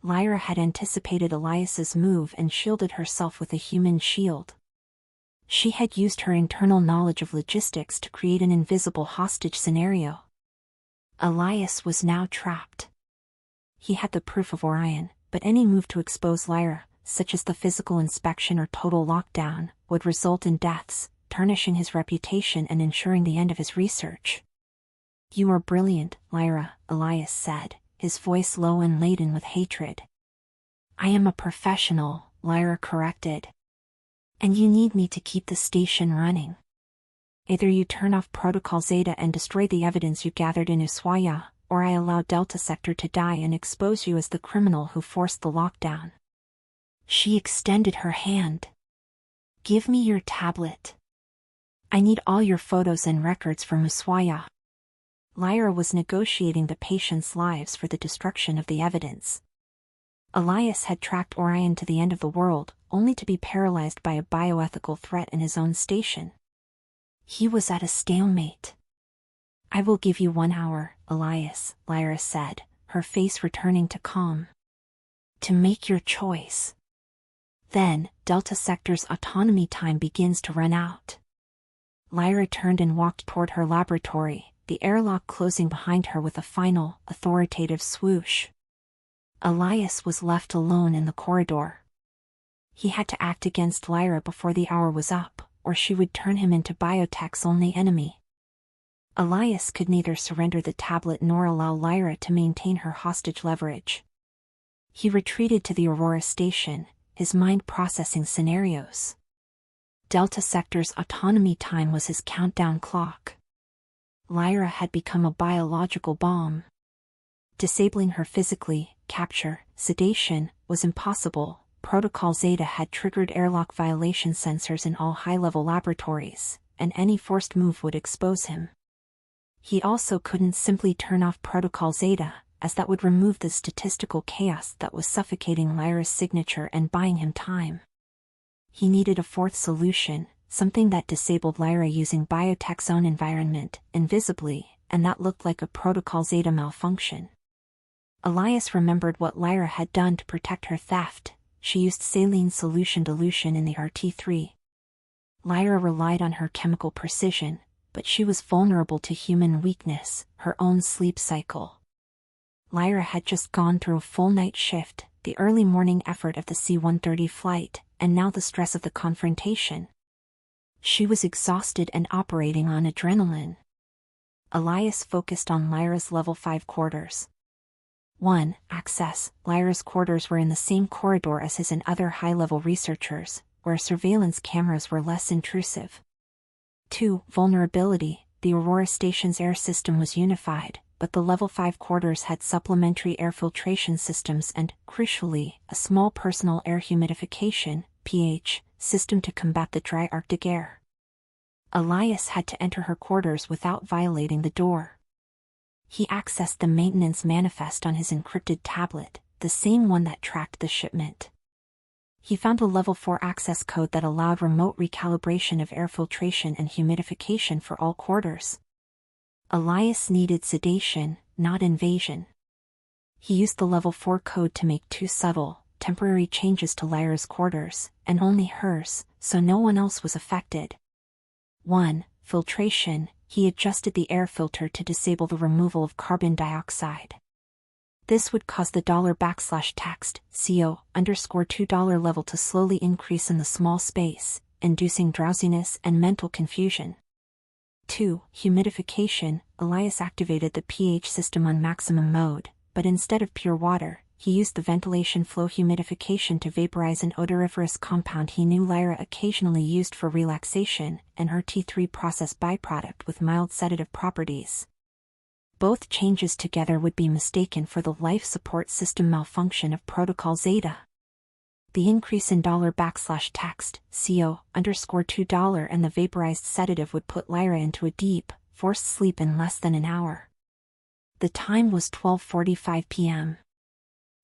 Lyra had anticipated Elias's move and shielded herself with a human shield. She had used her internal knowledge of logistics to create an invisible hostage scenario. Elias was now trapped. He had the proof of Orion, but any move to expose Lyra, such as the physical inspection or total lockdown, would result in deaths, tarnishing his reputation and ensuring the end of his research. You are brilliant, Lyra, Elias said, his voice low and laden with hatred. I am a professional, Lyra corrected. And you need me to keep the station running. Either you turn off Protocol Zeta and destroy the evidence you gathered in Ushuaia, or I allow Delta Sector to die and expose you as the criminal who forced the lockdown. She extended her hand. Give me your tablet. I need all your photos and records from Ushuaia. Lyra was negotiating the patients' lives for the destruction of the evidence. Elias had tracked Orion to the end of the world, only to be paralyzed by a bioethical threat in his own station. He was at a stalemate. I will give you 1 hour, Elias, Lyra said, her face returning to calm. To make your choice. Then, Delta Sector's autonomy time begins to run out. Lyra turned and walked toward her laboratory, the airlock closing behind her with a final, authoritative swoosh. Elias was left alone in the corridor. He had to act against Lyra before the hour was up, or she would turn him into BioTek's only enemy. Elias could neither surrender the tablet nor allow Lyra to maintain her hostage leverage. He retreated to the Aurora station, his mind processing scenarios. Delta Sector's autonomy time was his countdown clock. Lyra had become a biological bomb. Disabling her physically, capture, sedation, was impossible. Protocol Zeta had triggered airlock violation sensors in all high-level laboratories, and any forced move would expose him. He also couldn't simply turn off Protocol Zeta, as that would remove the statistical chaos that was suffocating Lyra's signature and buying him time. He needed a fourth solution, something that disabled Lyra using BioTek's own environment, invisibly, and that looked like a Protocol Zeta malfunction. Elias remembered what Lyra had done to protect her theft. She used saline solution dilution in the RT3. Lyra relied on her chemical precision, but she was vulnerable to human weakness, her own sleep cycle. Lyra had just gone through a full night shift, the early morning effort of the C-130 flight, and now the stress of the confrontation. She was exhausted and operating on adrenaline. Elias focused on Lyra's level 5 quarters. 1. Access. Lyra's quarters were in the same corridor as his and other high-level researchers, where surveillance cameras were less intrusive. 2. Vulnerability. The Aurora Station's air system was unified, but the Level 5 quarters had supplementary air filtration systems and, crucially, a small personal air humidification (pH) system to combat the dry Arctic air. Elias had to enter her quarters without violating the door. He accessed the maintenance manifest on his encrypted tablet, the same one that tracked the shipment. He found a Level 4 access code that allowed remote recalibration of air filtration and humidification for all quarters. Elias needed sedation, not invasion. He used the Level 4 code to make 2 subtle, temporary changes to Lyra's quarters, and only hers, so no one else was affected. 1. Filtration. He adjusted the air filter to disable the removal of carbon dioxide. This would cause the $text $2 level to slowly increase in the small space, inducing drowsiness and mental confusion. 2. Humidification. Elias activated the pH system on maximum mode, but instead of pure water, he used the ventilation flow humidification to vaporize an odoriferous compound he knew Lyra occasionally used for relaxation, an RT3 process byproduct with mild sedative properties. Both changes together would be mistaken for the life support system malfunction of Protocol Zeta. The increase in $text $2 and the vaporized sedative would put Lyra into a deep, forced sleep in less than an hour. The time was 12:45 p.m.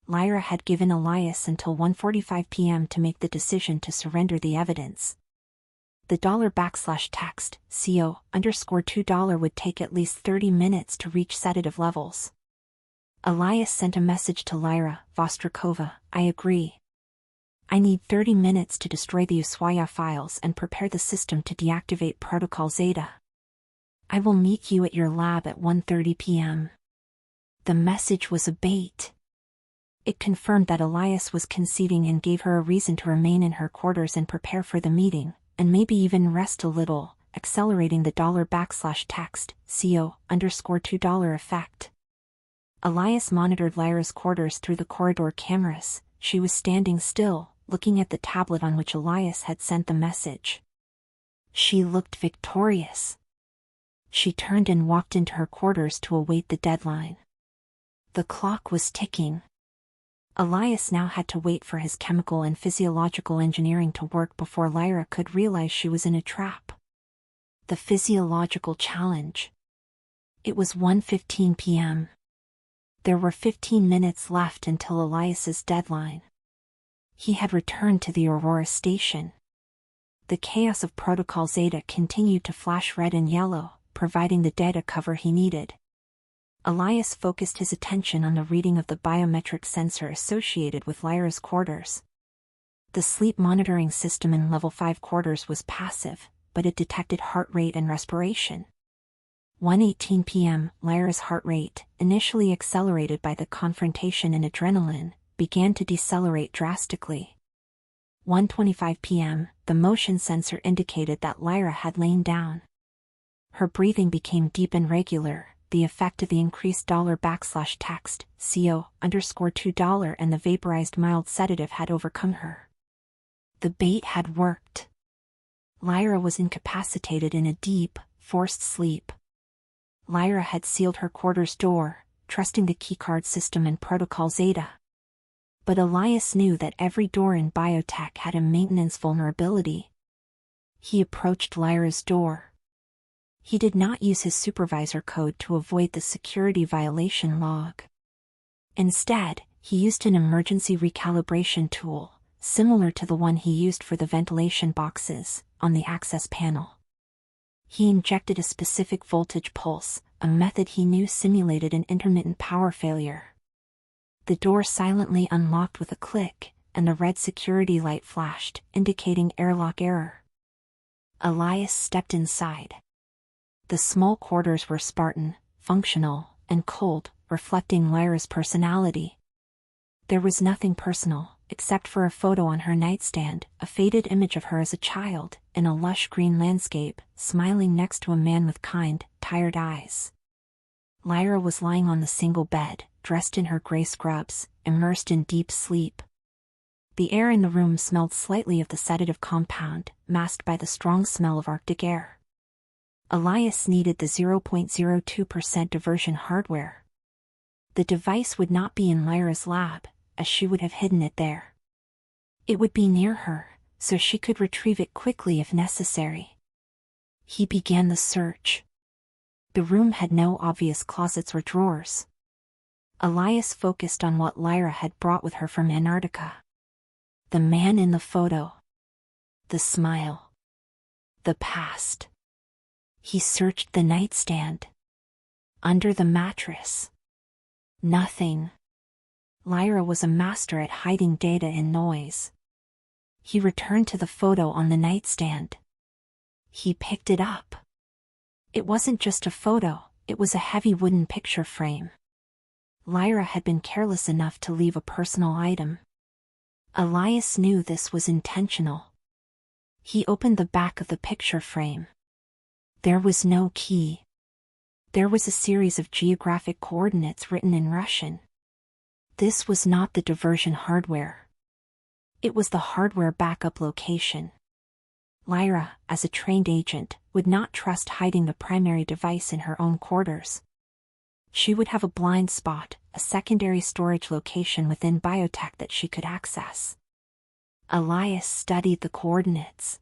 Lyra had given Elias until 1:45 p.m. to make the decision to surrender the evidence. The $text $2 would take at least 30 minutes to reach sedative levels. Elias sent a message to Lyra Vostrikova, "I agree. I need 30 minutes to destroy the Ushuaia files and prepare the system to deactivate Protocol Zeta. I will meet you at your lab at 1:30 p.m. The message was a bait. It confirmed that Elias was conceding and gave her a reason to remain in her quarters and prepare for the meeting, and maybe even rest a little, accelerating the $text $2 effect. Elias monitored Lyra's quarters through the corridor cameras. She was standing still, looking at the tablet on which Elias had sent the message. She looked victorious. She turned and walked into her quarters to await the deadline. The clock was ticking. Elias now had to wait for his chemical and physiological engineering to work before Lyra could realize she was in a trap. The physiological challenge. It was 1:15 p.m. There were 15 minutes left until Elias's deadline. He had returned to the Aurora station. The chaos of Protocol Zeta continued to flash red and yellow, providing the data cover he needed. Elias focused his attention on the reading of the biometric sensor associated with Lyra's quarters. The sleep monitoring system in Level 5 quarters was passive, but it detected heart rate and respiration. 1:18 p.m., Lyra's heart rate, initially accelerated by the confrontation and adrenaline, began to decelerate drastically. 1:25 p.m., the motion sensor indicated that Lyra had lain down. Her breathing became deep and regular, the effect of the increased $text $2 and the vaporized mild sedative had overcome her. The bait had worked. Lyra was incapacitated in a deep, forced sleep. Lyra had sealed her quarters door, trusting the keycard system and Protocol Zeta. But Elias knew that every door in BioTek had a maintenance vulnerability. He approached Lyra's door. He did not use his supervisor code to avoid the security violation log. Instead, he used an emergency recalibration tool, similar to the one he used for the ventilation boxes, on the access panel. He injected a specific voltage pulse, a method he knew simulated an intermittent power failure. The door silently unlocked with a click, and the red security light flashed, indicating airlock error. Elias stepped inside. The small quarters were Spartan, functional, and cold, reflecting Lyra's personality. There was nothing personal, except for a photo on her nightstand, a faded image of her as a child, in a lush green landscape, smiling next to a man with kind, tired eyes. Lyra was lying on the single bed, dressed in her gray scrubs, immersed in deep sleep. The air in the room smelled slightly of the sedative compound, masked by the strong smell of Arctic air. Elias needed the 0.02% diversion hardware. The device would not be in Lyra's lab, as she would have hidden it there. It would be near her, so she could retrieve it quickly if necessary. He began the search. The room had no obvious closets or drawers. Elias focused on what Lyra had brought with her from Antarctica. The man in the photo. The smile. The past. He searched the nightstand. Under the mattress. Nothing. Lyra was a master at hiding data in noise. He returned to the photo on the nightstand. He picked it up. It wasn't just a photo, it was a heavy wooden picture frame. Lyra had been careless enough to leave a personal item. Elias knew this was intentional. He opened the back of the picture frame. There was no key. There was a series of geographic coordinates written in Russian. This was not the diversion hardware. It was the hardware backup location. Lyra, as a trained agent, would not trust hiding the primary device in her own quarters. She would have a blind spot, a secondary storage location within BioTek that she could access. Elias studied the coordinates.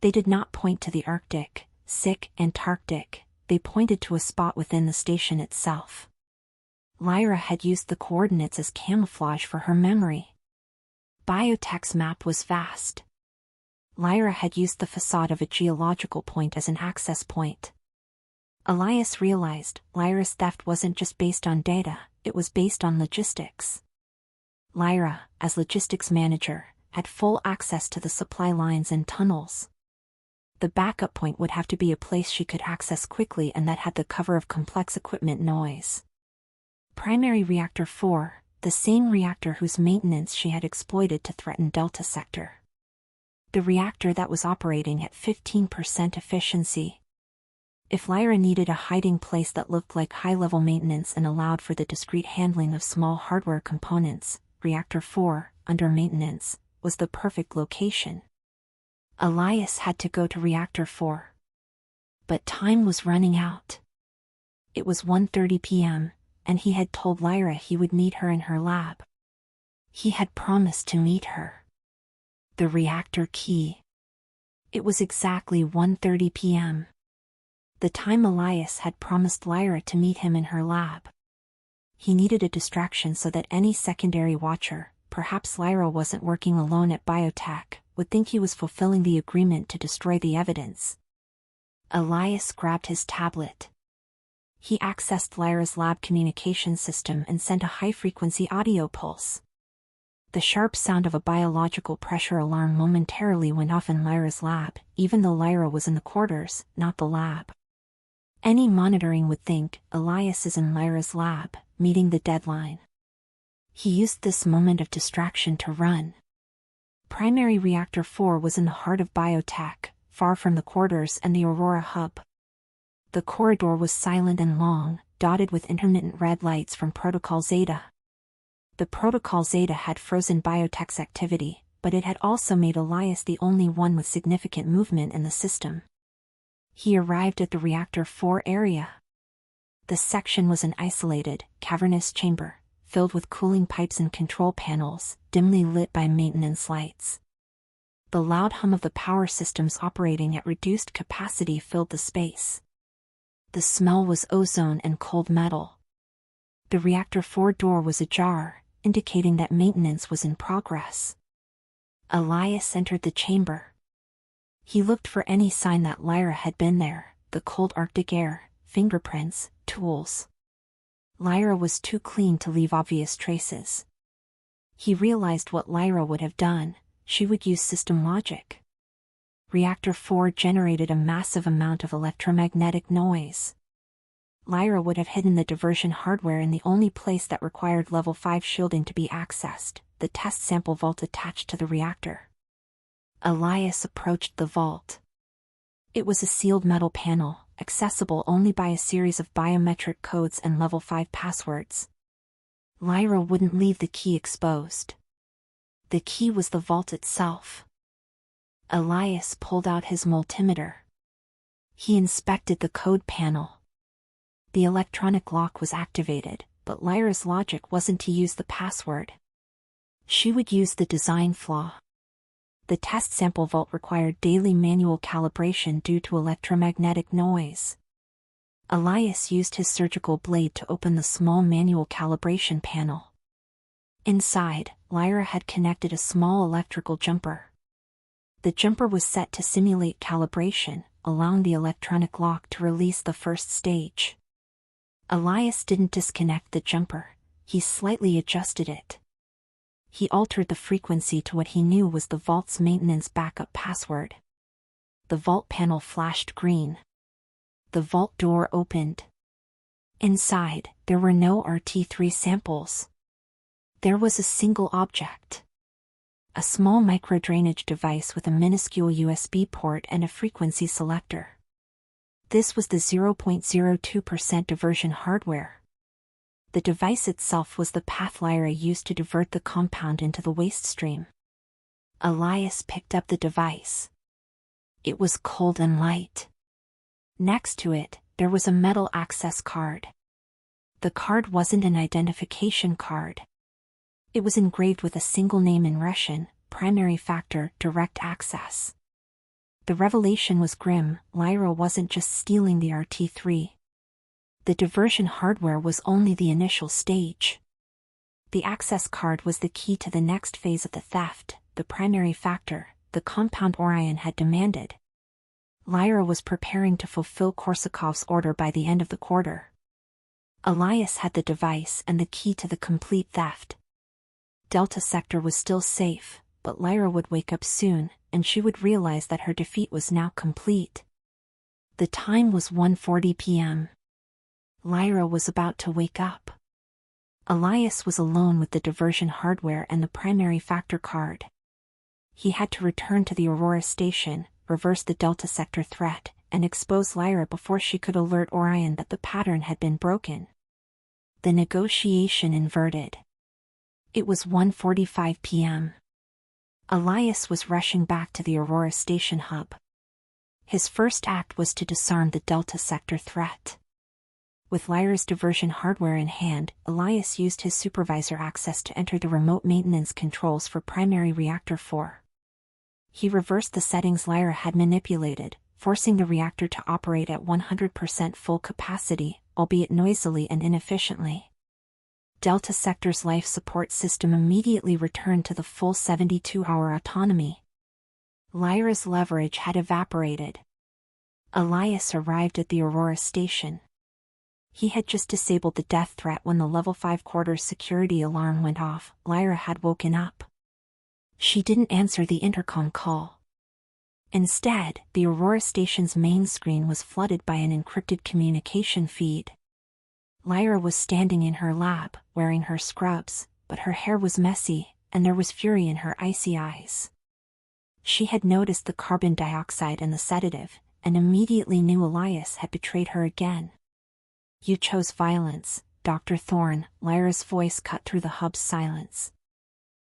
They did not point to the Arctic, Antarctic, they pointed to a spot within the station itself. Lyra had used the coordinates as camouflage for her memory. BioTek's map was vast. Lyra had used the facade of a geological point as an access point. Elias realized Lyra's theft wasn't just based on data, it was based on logistics. Lyra, as logistics manager, had full access to the supply lines and tunnels. The backup point would have to be a place she could access quickly and that had the cover of complex equipment noise. Primary Reactor 4, the same reactor whose maintenance she had exploited to threaten Delta Sector. The reactor that was operating at 15% efficiency. If Lyra needed a hiding place that looked like high-level maintenance and allowed for the discrete handling of small hardware components, Reactor 4, under maintenance, was the perfect location. Elias had to go to Reactor 4. But time was running out. It was 1:30 p.m., and he had told Lyra he would meet her in her lab. He had promised to meet her. The reactor key. It was exactly 1:30 p.m. The time Elias had promised Lyra to meet him in her lab. He needed a distraction so that any secondary watcher, perhaps Lyra wasn't working alone at BioTek, would think he was fulfilling the agreement to destroy the evidence. Elias grabbed his tablet. He accessed Lyra's lab communication system and sent a high-frequency audio pulse. The sharp sound of a biological pressure alarm momentarily went off in Lyra's lab, even though Lyra was in the quarters, not the lab. Any monitoring would think Elias is in Lyra's lab, meeting the deadline. He used this moment of distraction to run. Primary Reactor 4 was in the heart of BioTek, far from the quarters and the Aurora hub. The corridor was silent and long, dotted with intermittent red lights from Protocol Zeta. The Protocol Zeta had frozen BioTek's activity, but it had also made Elias the only one with significant movement in the system. He arrived at the Reactor 4 area. The section was an isolated, cavernous chamber, filled with cooling pipes and control panels, dimly lit by maintenance lights. The loud hum of the power systems operating at reduced capacity filled the space. The smell was ozone and cold metal. The Reactor 4 door was ajar, indicating that maintenance was in progress. Elias entered the chamber. He looked for any sign that Lyra had been there, the cold Arctic air, fingerprints, tools. Lyra was too clean to leave obvious traces. He realized what Lyra would have done, she would use system logic. Reactor 4 generated a massive amount of electromagnetic noise. Lyra would have hidden the diversion hardware in the only place that required level 5 shielding to be accessed, the test sample vault attached to the reactor. Elias approached the vault. It was a sealed metal panel, accessible only by a series of biometric codes and level 5 passwords. Lyra wouldn't leave the key exposed. The key was the vault itself. Elias pulled out his multimeter. He inspected the code panel. The electronic lock was activated, but Lyra's logic wasn't to use the password. She would use the design flaw. The test sample vault required daily manual calibration due to electromagnetic noise. Elias used his surgical blade to open the small manual calibration panel. Inside, Lyra had connected a small electrical jumper. The jumper was set to simulate calibration, allowing the electronic lock to release the first stage. Elias didn't disconnect the jumper, he slightly adjusted it. He altered the frequency to what he knew was the vault's maintenance backup password. The vault panel flashed green. The vault door opened. Inside, there were no RT3 samples. There was a single object. A small micro-drainage device with a minuscule USB port and a frequency selector. This was the 0.02% diversion hardware. The device itself was the path Lyra used to divert the compound into the waste stream. Elias picked up the device. It was cold and light. Next to it, there was a metal access card. The card wasn't an identification card. It was engraved with a single name in Russian, primary factor, direct access. The revelation was grim. Lyra wasn't just stealing the RT3. The diversion hardware was only the initial stage. The access card was the key to the next phase of the theft, the primary factor, the compound Orion had demanded. Lyra was preparing to fulfill Korsakov's order by the end of the quarter. Elias had the device and the key to the complete theft. Delta Sector was still safe, but Lyra would wake up soon, and she would realize that her defeat was now complete. The time was 1:40 p.m. Lyra was about to wake up. Elias was alone with the diversion hardware and the primary factor card. He had to return to the Aurora station, reverse the Delta Sector threat, and expose Lyra before she could alert Orion that the pattern had been broken. The negotiation inverted. It was 1:45 p.m. Elias was rushing back to the Aurora station hub. His first act was to disarm the Delta Sector threat. With Lyra's diversion hardware in hand, Elias used his supervisor access to enter the remote maintenance controls for primary reactor 4. He reversed the settings Lyra had manipulated, forcing the reactor to operate at 100% full capacity, albeit noisily and inefficiently. Delta Sector's life support system immediately returned to the full 72-hour autonomy. Lyra's leverage had evaporated. Elias arrived at the Aurora station. He had just disabled the death threat when the level 5 quarters security alarm went off. Lyra had woken up. She didn't answer the intercom call. Instead, the Aurora station's main screen was flooded by an encrypted communication feed. Lyra was standing in her lab, wearing her scrubs, but her hair was messy, and there was fury in her icy eyes. She had noticed the carbon dioxide and the sedative, and immediately knew Elias had betrayed her again. "You chose violence, Dr. Thorne," Lyra's voice cut through the hub's silence.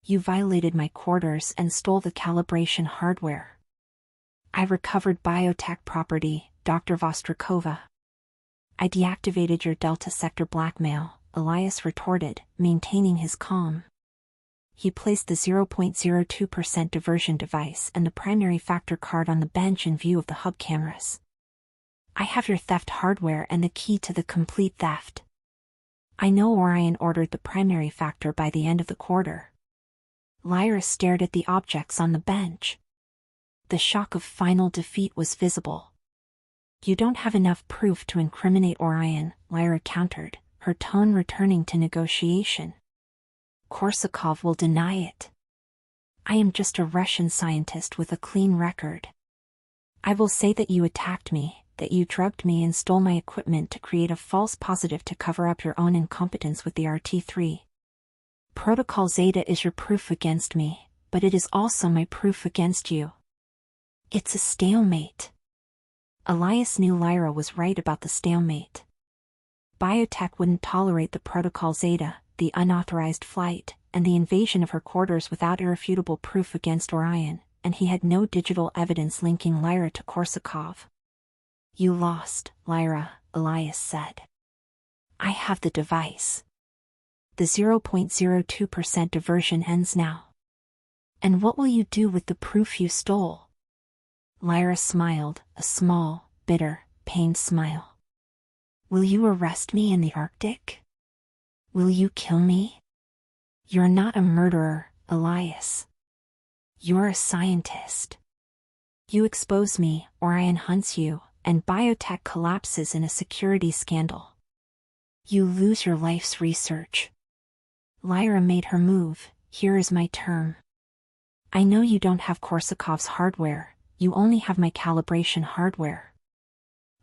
"You violated my quarters and stole the calibration hardware." "I recovered BioTek property, Dr. Vostrikova." "I deactivated your Delta Sector blackmail," Elias retorted, maintaining his calm. He placed the 0.02% diversion device and the primary factor card on the bench in view of the hub cameras. "I have your theft hardware and the key to the complete theft. I know Orion ordered the primary factor by the end of the quarter." Lyra stared at the objects on the bench. The shock of final defeat was visible. "You don't have enough proof to incriminate Orion," Lyra countered, her tone returning to negotiation. "Korsakov will deny it. I am just a Russian scientist with a clean record. I will say that you attacked me, that you drugged me and stole my equipment to create a false positive to cover up your own incompetence with the RT3. Protocol Zeta is your proof against me, but it is also my proof against you. It's a stalemate." Elias knew Lyra was right about the stalemate. BioTek wouldn't tolerate the Protocol Zeta, the unauthorized flight, and the invasion of her quarters without irrefutable proof against Orion, and he had no digital evidence linking Lyra to Korsakov. You lost, Lyra, Elias said. I have the device. The 0.02% diversion ends now. And what will you do with the proof you stole? Lyra smiled, a small, bitter, pained smile. Will you arrest me in the Arctic? Will you kill me? You're not a murderer, Elias. You're a scientist. You expose me, Orion hunts you, and BioTek collapses in a security scandal. You lose your life's research. Lyra made her move. Here is my term. I know you don't have Korsakov's hardware, you only have my calibration hardware.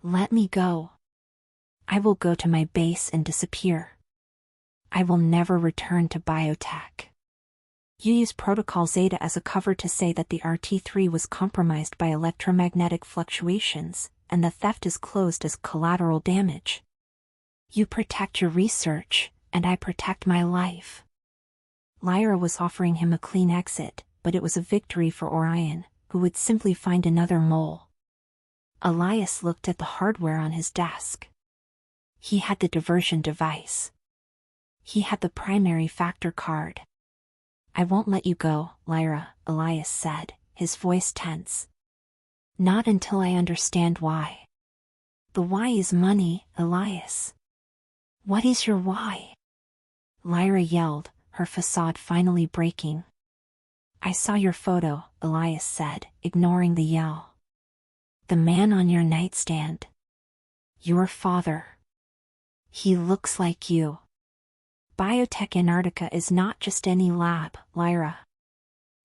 Let me go. I will go to my base and disappear. I will never return to BioTek. You use Protocol Zeta as a cover to say that the RT-3 was compromised by electromagnetic fluctuations, and the theft is closed as collateral damage. You protect your research, and I protect my life. Lyra was offering him a clean exit, but it was a victory for Orion, who would simply find another mole. Elias looked at the hardware on his desk. He had the diversion device. He had the primary factor card. I won't let you go, Lyra, Elias said, his voice tense. Not until I understand why. The why is money, Elias. What is your why? Lyra yelled, her facade finally breaking. I saw your photo, Elias said, ignoring the yell. The man on your nightstand. Your father. He looks like you. BioTek Antarctica is not just any lab, Lyra.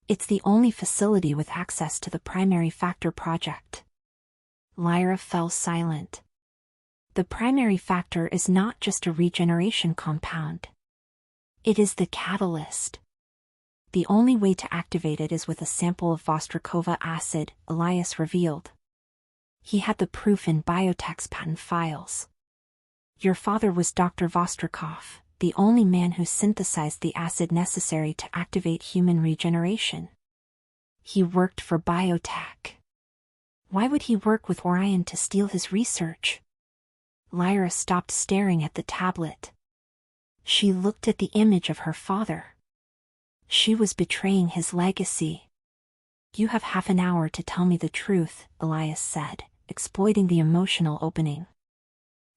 It's the only facility with access to the primary factor project. Lyra fell silent. The primary factor is not just a regeneration compound. It is the catalyst. The only way to activate it is with a sample of Vostrikova acid, Elias revealed. He had the proof in BioTek's patent files. Your father was Dr. Vostrikov, the only man who synthesized the acid necessary to activate human regeneration. He worked for BioTek. Why would he work with Orion to steal his research? Lyra stopped staring at the tablet. She looked at the image of her father. She was betraying his legacy. You have half an hour to tell me the truth, Elias said, exploiting the emotional opening.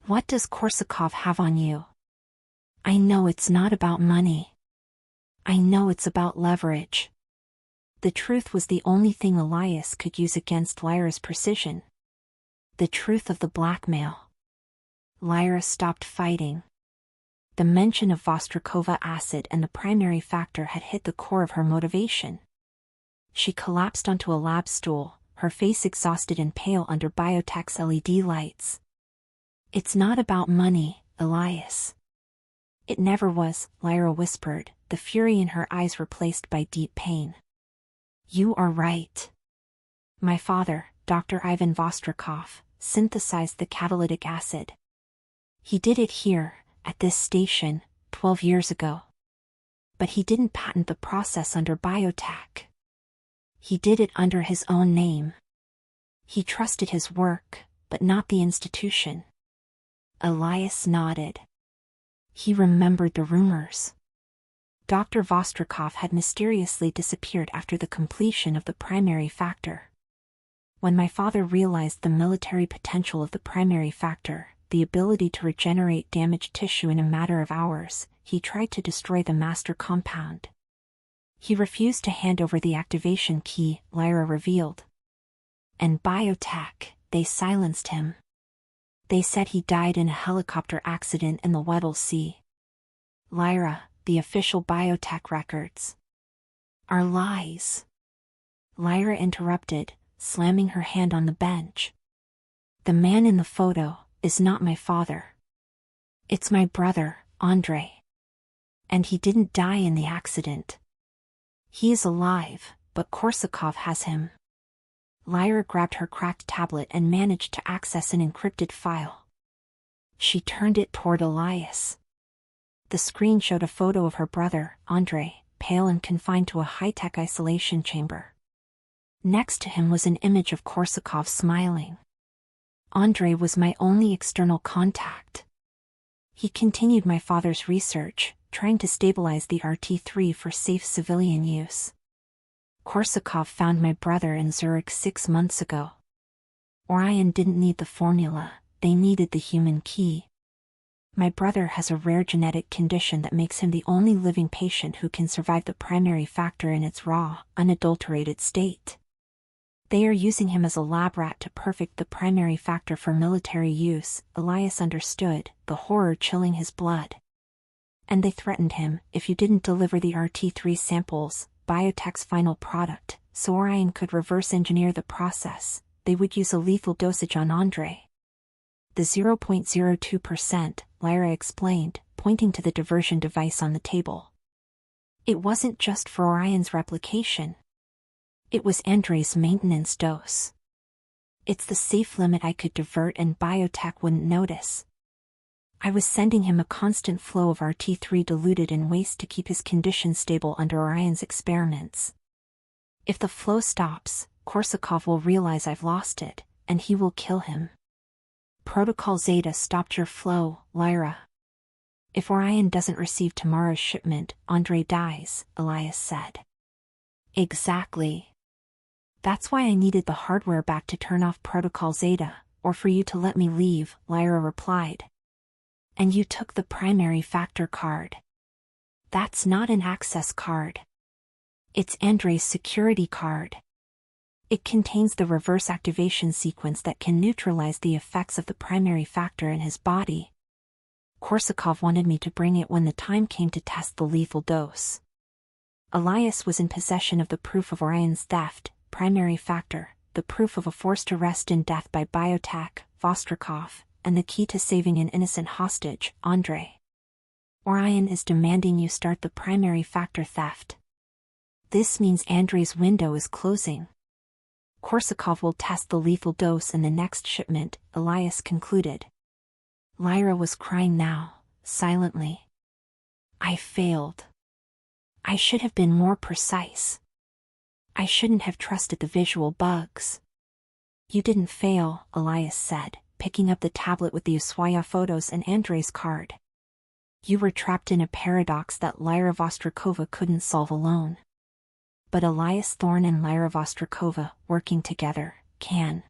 What does Korsakov have on you? I know it's not about money. I know it's about leverage. The truth was the only thing Elias could use against Lyra's precision. The truth of the blackmail. Lyra stopped fighting. The mention of Vostrikova acid and the primary factor had hit the core of her motivation. She collapsed onto a lab stool, her face exhausted and pale under BioTek's LED lights. It's not about money, Elias. It never was, Lyra whispered, the fury in her eyes replaced by deep pain. You are right. My father, Dr. Ivan Vostrikov, synthesized the catalytic acid. He did it here, at this station, 12 years ago. But he didn't patent the process under BioTek. He did it under his own name. He trusted his work, but not the institution. Elias nodded. He remembered the rumors. Dr. Vostrikov had mysteriously disappeared after the completion of the primary factor. When my father realized the military potential of the primary factor, the ability to regenerate damaged tissue in a matter of hours, he tried to destroy the master compound. He refused to hand over the activation key, Lyra revealed. And BioTek, they silenced him. They said he died in a helicopter accident in the Weddell Sea. Lyra, the official BioTek records are lies. Lyra interrupted, slamming her hand on the bench. The man in the photo is not my father. It's my brother, Andrei. And he didn't die in the accident. He is alive, but Korsakov has him. Lyra grabbed her cracked tablet and managed to access an encrypted file. She turned it toward Elias. The screen showed a photo of her brother, Andrei, pale and confined to a high-tech isolation chamber. Next to him was an image of Korsakov smiling. Andrei was my only external contact. He continued my father's research, trying to stabilize the RT-3 for safe civilian use. Korsakov found my brother in Zurich 6 months ago. Orion didn't need the formula, they needed the human key. My brother has a rare genetic condition that makes him the only living patient who can survive the primary factor in its raw, unadulterated state. They are using him as a lab rat to perfect the primary factor for military use, Elias understood, the horror chilling his blood. And they threatened him, if you didn't deliver the RT-3 samples, BioTek's final product, so Orion could reverse engineer the process, they would use a lethal dosage on Andrei. The 0.02%, Lyra explained, pointing to the diversion device on the table. It wasn't just for Orion's replication. It was Andrei's maintenance dose. It's the safe limit I could divert and BioTek wouldn't notice. I was sending him a constant flow of RT-3 diluted in waste to keep his condition stable under Orion's experiments. If the flow stops, Korsakov will realize I've lost it, and he will kill him. Protocol Zeta stopped your flow, Lyra. If Orion doesn't receive tomorrow's shipment, Andrei dies, Elias said. Exactly. That's why I needed the hardware back to turn off Protocol Zeta, or for you to let me leave, Lyra replied. And you took the primary factor card. That's not an access card. It's Andrei's security card. It contains the reverse activation sequence that can neutralize the effects of the primary factor in his body. Korsakov wanted me to bring it when the time came to test the lethal dose. Elias was in possession of the proof of Orion's theft, primary factor, the proof of a forced arrest and death by BioTek, Vostrikova, and the key to saving an innocent hostage, Andrei. Orion is demanding you start the primary factor theft. This means Andrei's window is closing. Korsakov will test the lethal dose in the next shipment, Elias concluded. Lyra was crying now, silently. I failed. I should have been more precise. I shouldn't have trusted the visual bugs. You didn't fail, Elias said, picking up the tablet with the Ushuaia photos and Andrei's card. You were trapped in a paradox that Lyra Vostrikova couldn't solve alone. But Elias Thorne and Lyra Vostrikova, working together, can.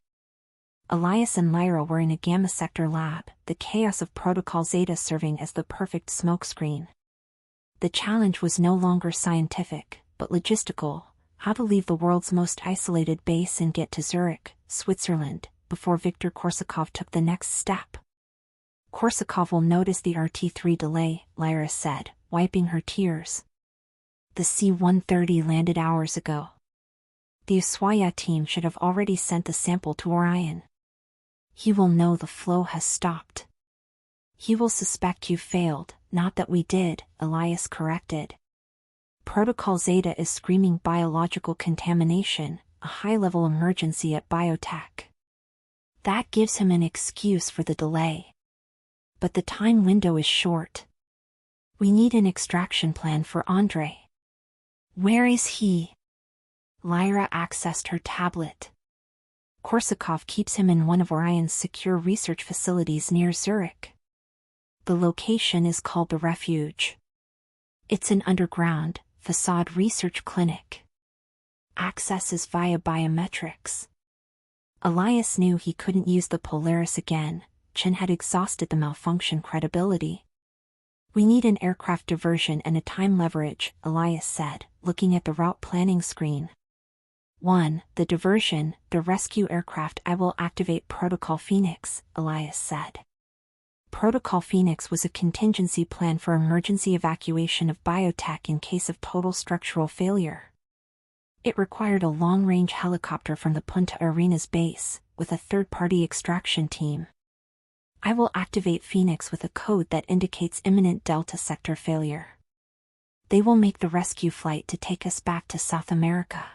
Elias and Lyra were in a gamma sector lab, the chaos of Protocol Zeta serving as the perfect smokescreen. The challenge was no longer scientific, but logistical, how to leave the world's most isolated base and get to Zurich, Switzerland, before Viktor Korsakov took the next step. Korsakov will notice the RT-3 delay, Lyra said, wiping her tears. The C-130 landed hours ago. The Ushuaia team should have already sent the sample to Orion. He will know the flow has stopped. He will suspect you failed, not that we did, Elias corrected. Protocol Zeta is screaming biological contamination, a high-level emergency at BioTek. That gives him an excuse for the delay. But the time window is short. We need an extraction plan for Andrei. Where is he? Lyra accessed her tablet. Korsakov keeps him in one of Orion's secure research facilities near Zurich. The location is called the Refuge. It's an underground, facade research clinic. Access is via biometrics. Elias knew he couldn't use the Polaris again, Chen had exhausted the malfunction credibility. We need an aircraft diversion and a time leverage, Elias said, looking at the route planning screen. 1. The diversion, the rescue aircraft. I will activate Protocol Phoenix, Elias said. Protocol Phoenix was a contingency plan for emergency evacuation of BioTek in case of total structural failure. It required a long-range helicopter from the Punta Arenas base, with a third-party extraction team. I will activate Phoenix with a code that indicates imminent Delta sector failure. They will make the rescue flight to take us back to South America.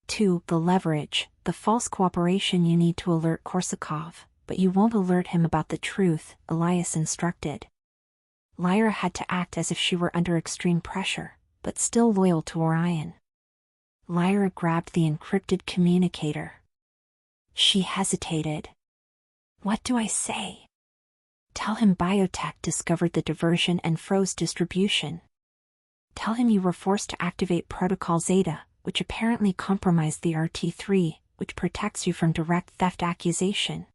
2. The leverage, the false cooperation. You need to alert Korsakov, but you won't alert him about the truth, Elias instructed. Lyra had to act as if she were under extreme pressure, but still loyal to Orion. Lyra grabbed the encrypted communicator. She hesitated. What do I say? Tell him BioTek discovered the diversion and froze distribution. Tell him you were forced to activate Protocol Zeta, which apparently compromised the RT3, which protects you from direct theft accusation.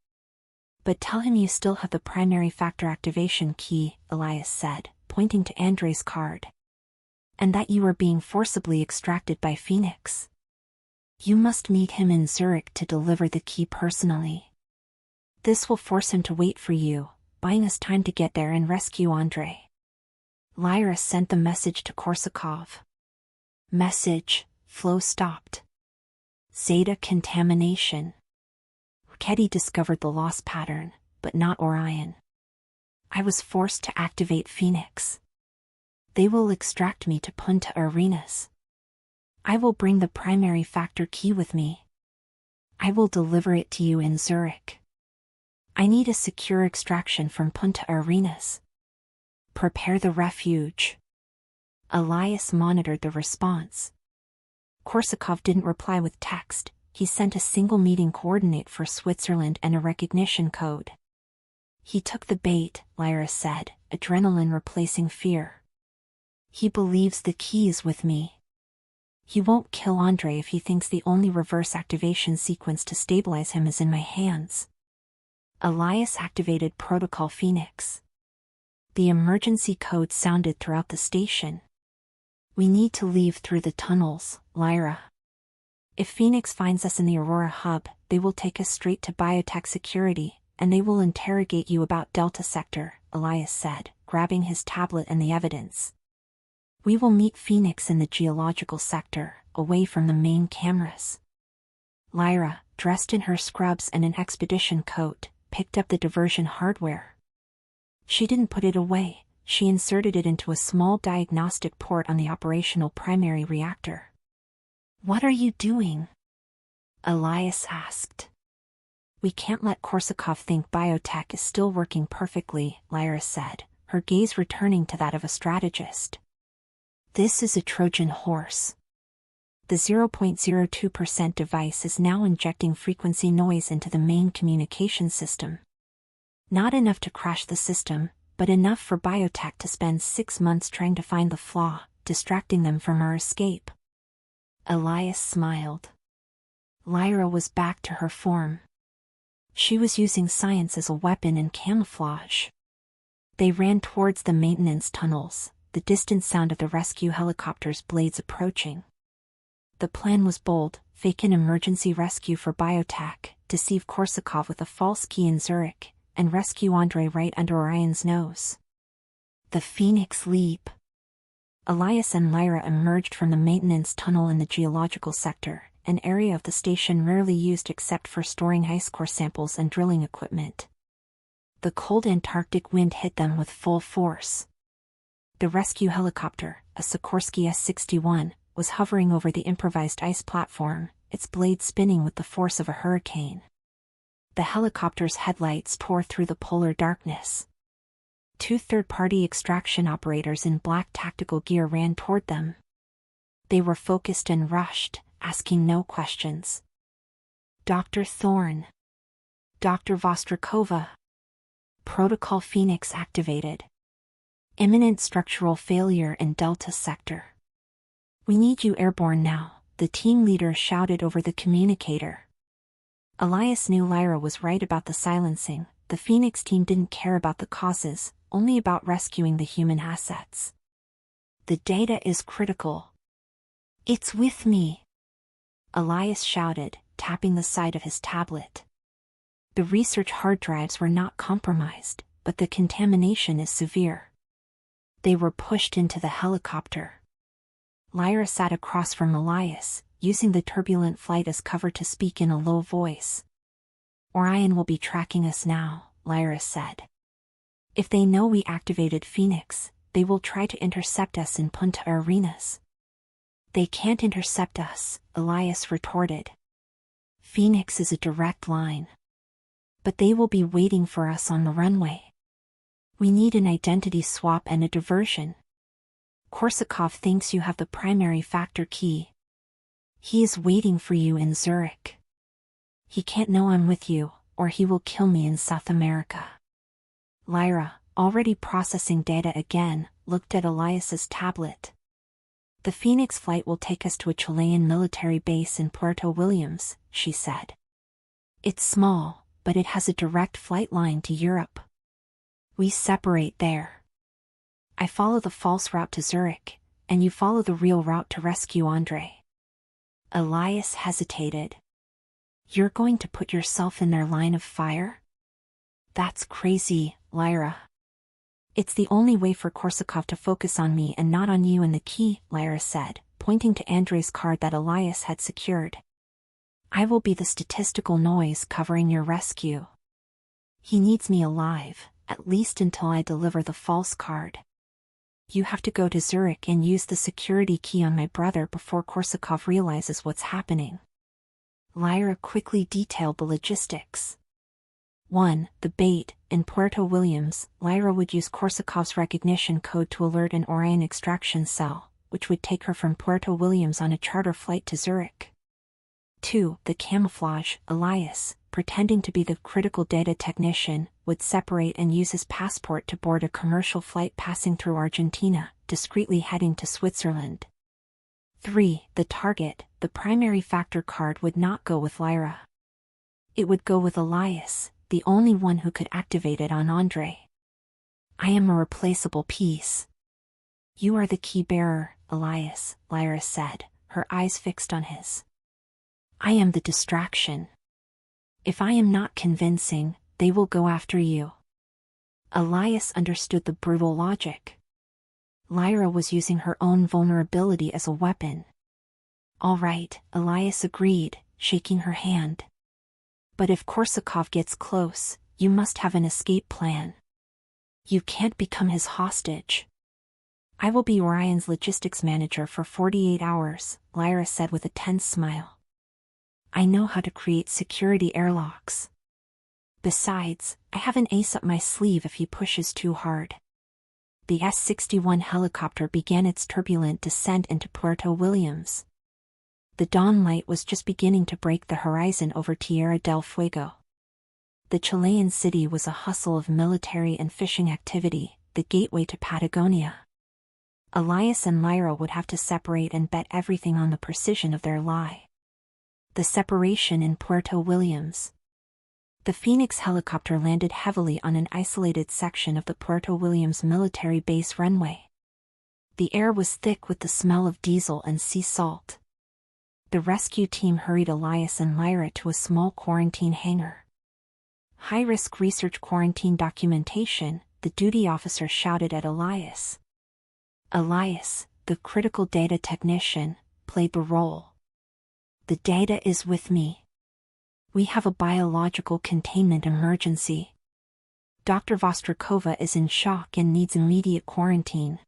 But tell him you still have the primary factor activation key, Elias said, pointing to Andrei's card. And that you are being forcibly extracted by Phoenix. You must meet him in Zurich to deliver the key personally. This will force him to wait for you, buying us time to get there and rescue Andrei. Lyra sent the message to Korsakov. Message, flow stopped. Zeta contamination. Riketti discovered the loss pattern, but not Orion. I was forced to activate Phoenix. They will extract me to Punta Arenas. I will bring the primary factor key with me. I will deliver it to you in Zurich. I need a secure extraction from Punta Arenas. Prepare the refuge. Elias monitored the response. Korsakov didn't reply with text. He sent a single meeting coordinate for Switzerland and a recognition code. He took the bait, Lyra said, adrenaline replacing fear. He believes the key is with me. He won't kill Andrei if he thinks the only reverse activation sequence to stabilize him is in my hands. Elias activated Protocol Phoenix. The emergency code sounded throughout the station. We need to leave through the tunnels, Lyra. If Phoenix finds us in the Aurora hub, they will take us straight to BioTek security, and they will interrogate you about Delta Sector, Elias said, grabbing his tablet and the evidence. We will meet Phoenix in the geological sector, away from the main cameras. Lyra, dressed in her scrubs and an expedition coat, picked up the diversion hardware. She didn't put it away, she inserted it into a small diagnostic port on the operational primary reactor. What are you doing? Elias asked. We can't let Korsakov think BioTek is still working perfectly, Lyra said, her gaze returning to that of a strategist. This is a Trojan horse. The 0.02% device is now injecting frequency noise into the main communication system. Not enough to crash the system, but enough for BioTek to spend 6 months trying to find the flaw, distracting them from our escape. Elias smiled. Lyra was back to her form. She was using science as a weapon in camouflage. They ran towards the maintenance tunnels, the distant sound of the rescue helicopter's blades approaching. The plan was bold: fake an emergency rescue for BioTek, deceive Korsakov with a false key in Zurich, and rescue Andrei right under Orion's nose. The Phoenix Leap. Elias and Lyra emerged from the maintenance tunnel in the geological sector, an area of the station rarely used except for storing ice core samples and drilling equipment. The cold Antarctic wind hit them with full force. The rescue helicopter, a Sikorsky S-61, was hovering over the improvised ice platform, its blades spinning with the force of a hurricane. The helicopter's headlights tore through the polar darkness. 2 third-party extraction operators in black tactical gear ran toward them. They were focused and rushed, asking no questions. Dr. Thorne. Dr. Vostrikova. Protocol Phoenix activated. Imminent structural failure in Delta Sector. We need you airborne now, the team leader shouted over the communicator. Elias knew Lyra was right about the silencing. The Phoenix team didn't care about the causes, only about rescuing the human assets. The data is critical. It's with me. Elias shouted, tapping the side of his tablet. The research hard drives were not compromised, but the contamination is severe. They were pushed into the helicopter. Lyra sat across from Elias, using the turbulent flight as cover to speak in a low voice. Orion will be tracking us now, Lyra said. If they know we activated Phoenix, they will try to intercept us in Punta Arenas. They can't intercept us, Elias retorted. Phoenix is a direct line. But they will be waiting for us on the runway. We need an identity swap and a diversion. Korsakov thinks you have the primary factor key. He is waiting for you in Zurich. He can't know I'm with you, or he will kill me in South America. Lyra, already processing data again, looked at Elias's tablet. The Phoenix flight will take us to a Chilean military base in Puerto Williams, she said. It's small, but it has a direct flight line to Europe. We separate there. I follow the false route to Zurich, and you follow the real route to rescue Andrei. Elias hesitated. You're going to put yourself in their line of fire? That's crazy, Lyra. It's the only way for Korsakov to focus on me and not on you and the key, Lyra said, pointing to Andrei's card that Elias had secured. I will be the statistical noise covering your rescue. He needs me alive, at least until I deliver the false card. You have to go to Zurich and use the security key on my brother before Korsakov realizes what's happening. Lyra quickly detailed the logistics. 1. The bait. In Puerto Williams, Lyra would use Korsakov's recognition code to alert an Orion extraction cell, which would take her from Puerto Williams on a charter flight to Zurich. 2. The camouflage. Elias, pretending to be the critical data technician, would separate and use his passport to board a commercial flight passing through Argentina, discreetly heading to Switzerland. 3. The target. The primary factor card would not go with Lyra. It would go with Elias, the only one who could activate it on Andrei. I am a replaceable piece. You are the key bearer, Elias, Lyra said, her eyes fixed on his. I am the distraction. If I am not convincing, they will go after you. Elias understood the brutal logic. Lyra was using her own vulnerability as a weapon. All right, Elias agreed, shaking her hand. But if Korsakov gets close, you must have an escape plan. You can't become his hostage. I will be Orion's logistics manager for 48 hours, Lyra said with a tense smile. I know how to create security airlocks. Besides, I have an ace up my sleeve if he pushes too hard. The S-61 helicopter began its turbulent descent into Puerto Williams. The dawn light was just beginning to break the horizon over Tierra del Fuego. The Chilean city was a hustle of military and fishing activity, the gateway to Patagonia. Elias and Lyra would have to separate and bet everything on the precision of their lie. The separation in Puerto Williams. The Phoenix helicopter landed heavily on an isolated section of the Puerto Williams military base runway. The air was thick with the smell of diesel and sea salt. The rescue team hurried Elias and Lyra to a small quarantine hangar. High-risk research quarantine documentation, the duty officer shouted at Elias. Elias, the critical data technician, played the role. The data is with me. We have a biological containment emergency. Dr. Vostrikova is in shock and needs immediate quarantine.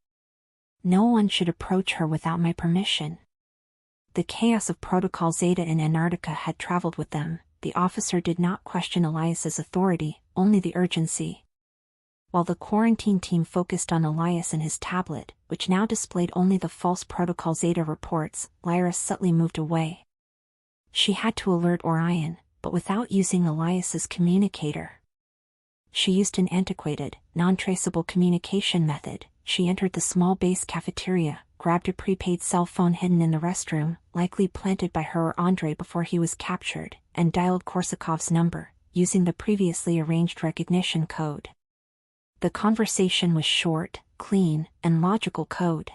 No one should approach her without my permission. The chaos of Protocol Zeta in Antarctica had traveled with them. The officer did not question Elias's authority, only the urgency. While the quarantine team focused on Elias and his tablet, which now displayed only the false Protocol Zeta reports, Lyra subtly moved away. She had to alert Orion, but without using Elias's communicator. She used an antiquated, non-traceable communication method. She entered the small base cafeteria, grabbed a prepaid cell phone hidden in the restroom, likely planted by her or Andrei before he was captured, and dialed Korsakov's number, using the previously arranged recognition code. The conversation was short, clean, and logical code.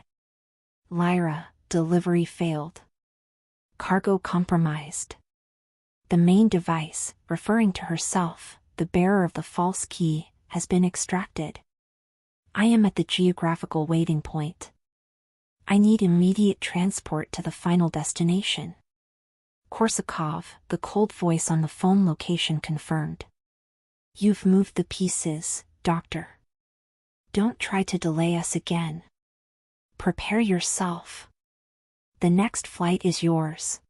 Lyra, delivery failed. Cargo compromised. The main device, referring to herself, the bearer of the false key, has been extracted. I am at the geographical waiting point. I need immediate transport to the final destination. Korsakov, the cold voice on the phone location confirmed. You've moved the pieces, Doctor. Don't try to delay us again. Prepare yourself. The next flight is yours.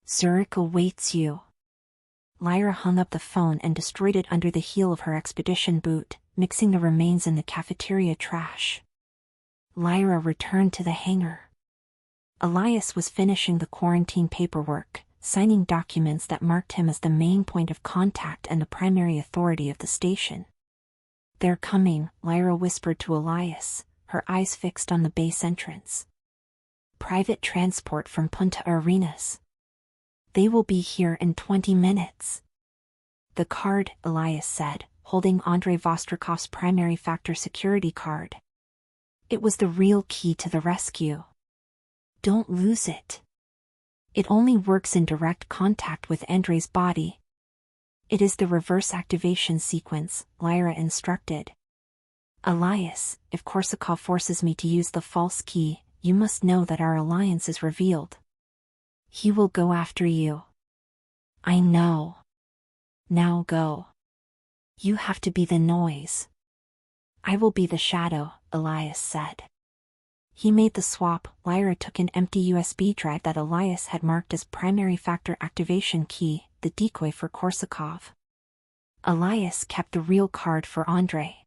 Zurich awaits you. Lyra hung up the phone and destroyed it under the heel of her expedition boot, mixing the remains in the cafeteria trash. Lyra returned to the hangar. Elias was finishing the quarantine paperwork, signing documents that marked him as the main point of contact and the primary authority of the station. "They're coming," Lyra whispered to Elias, her eyes fixed on the base entrance. "Private transport from Punta Arenas. They will be here in 20 minutes. "The card," Elias said, holding Andrei Vostrikov's primary factor security card. It was the real key to the rescue. "Don't lose it. It only works in direct contact with Andrei's body." "It is the reverse activation sequence," Lyra instructed. "Elias, if Korsakov forces me to use the false key, you must know that our alliance is revealed. He will go after you." "I know. Now go. You have to be the noise." "I will be the shadow," Elias said. He made the swap. Lyra took an empty USB drive that Elias had marked as primary factor activation key, the decoy for Korsakov. Elias kept the real card for Andrei.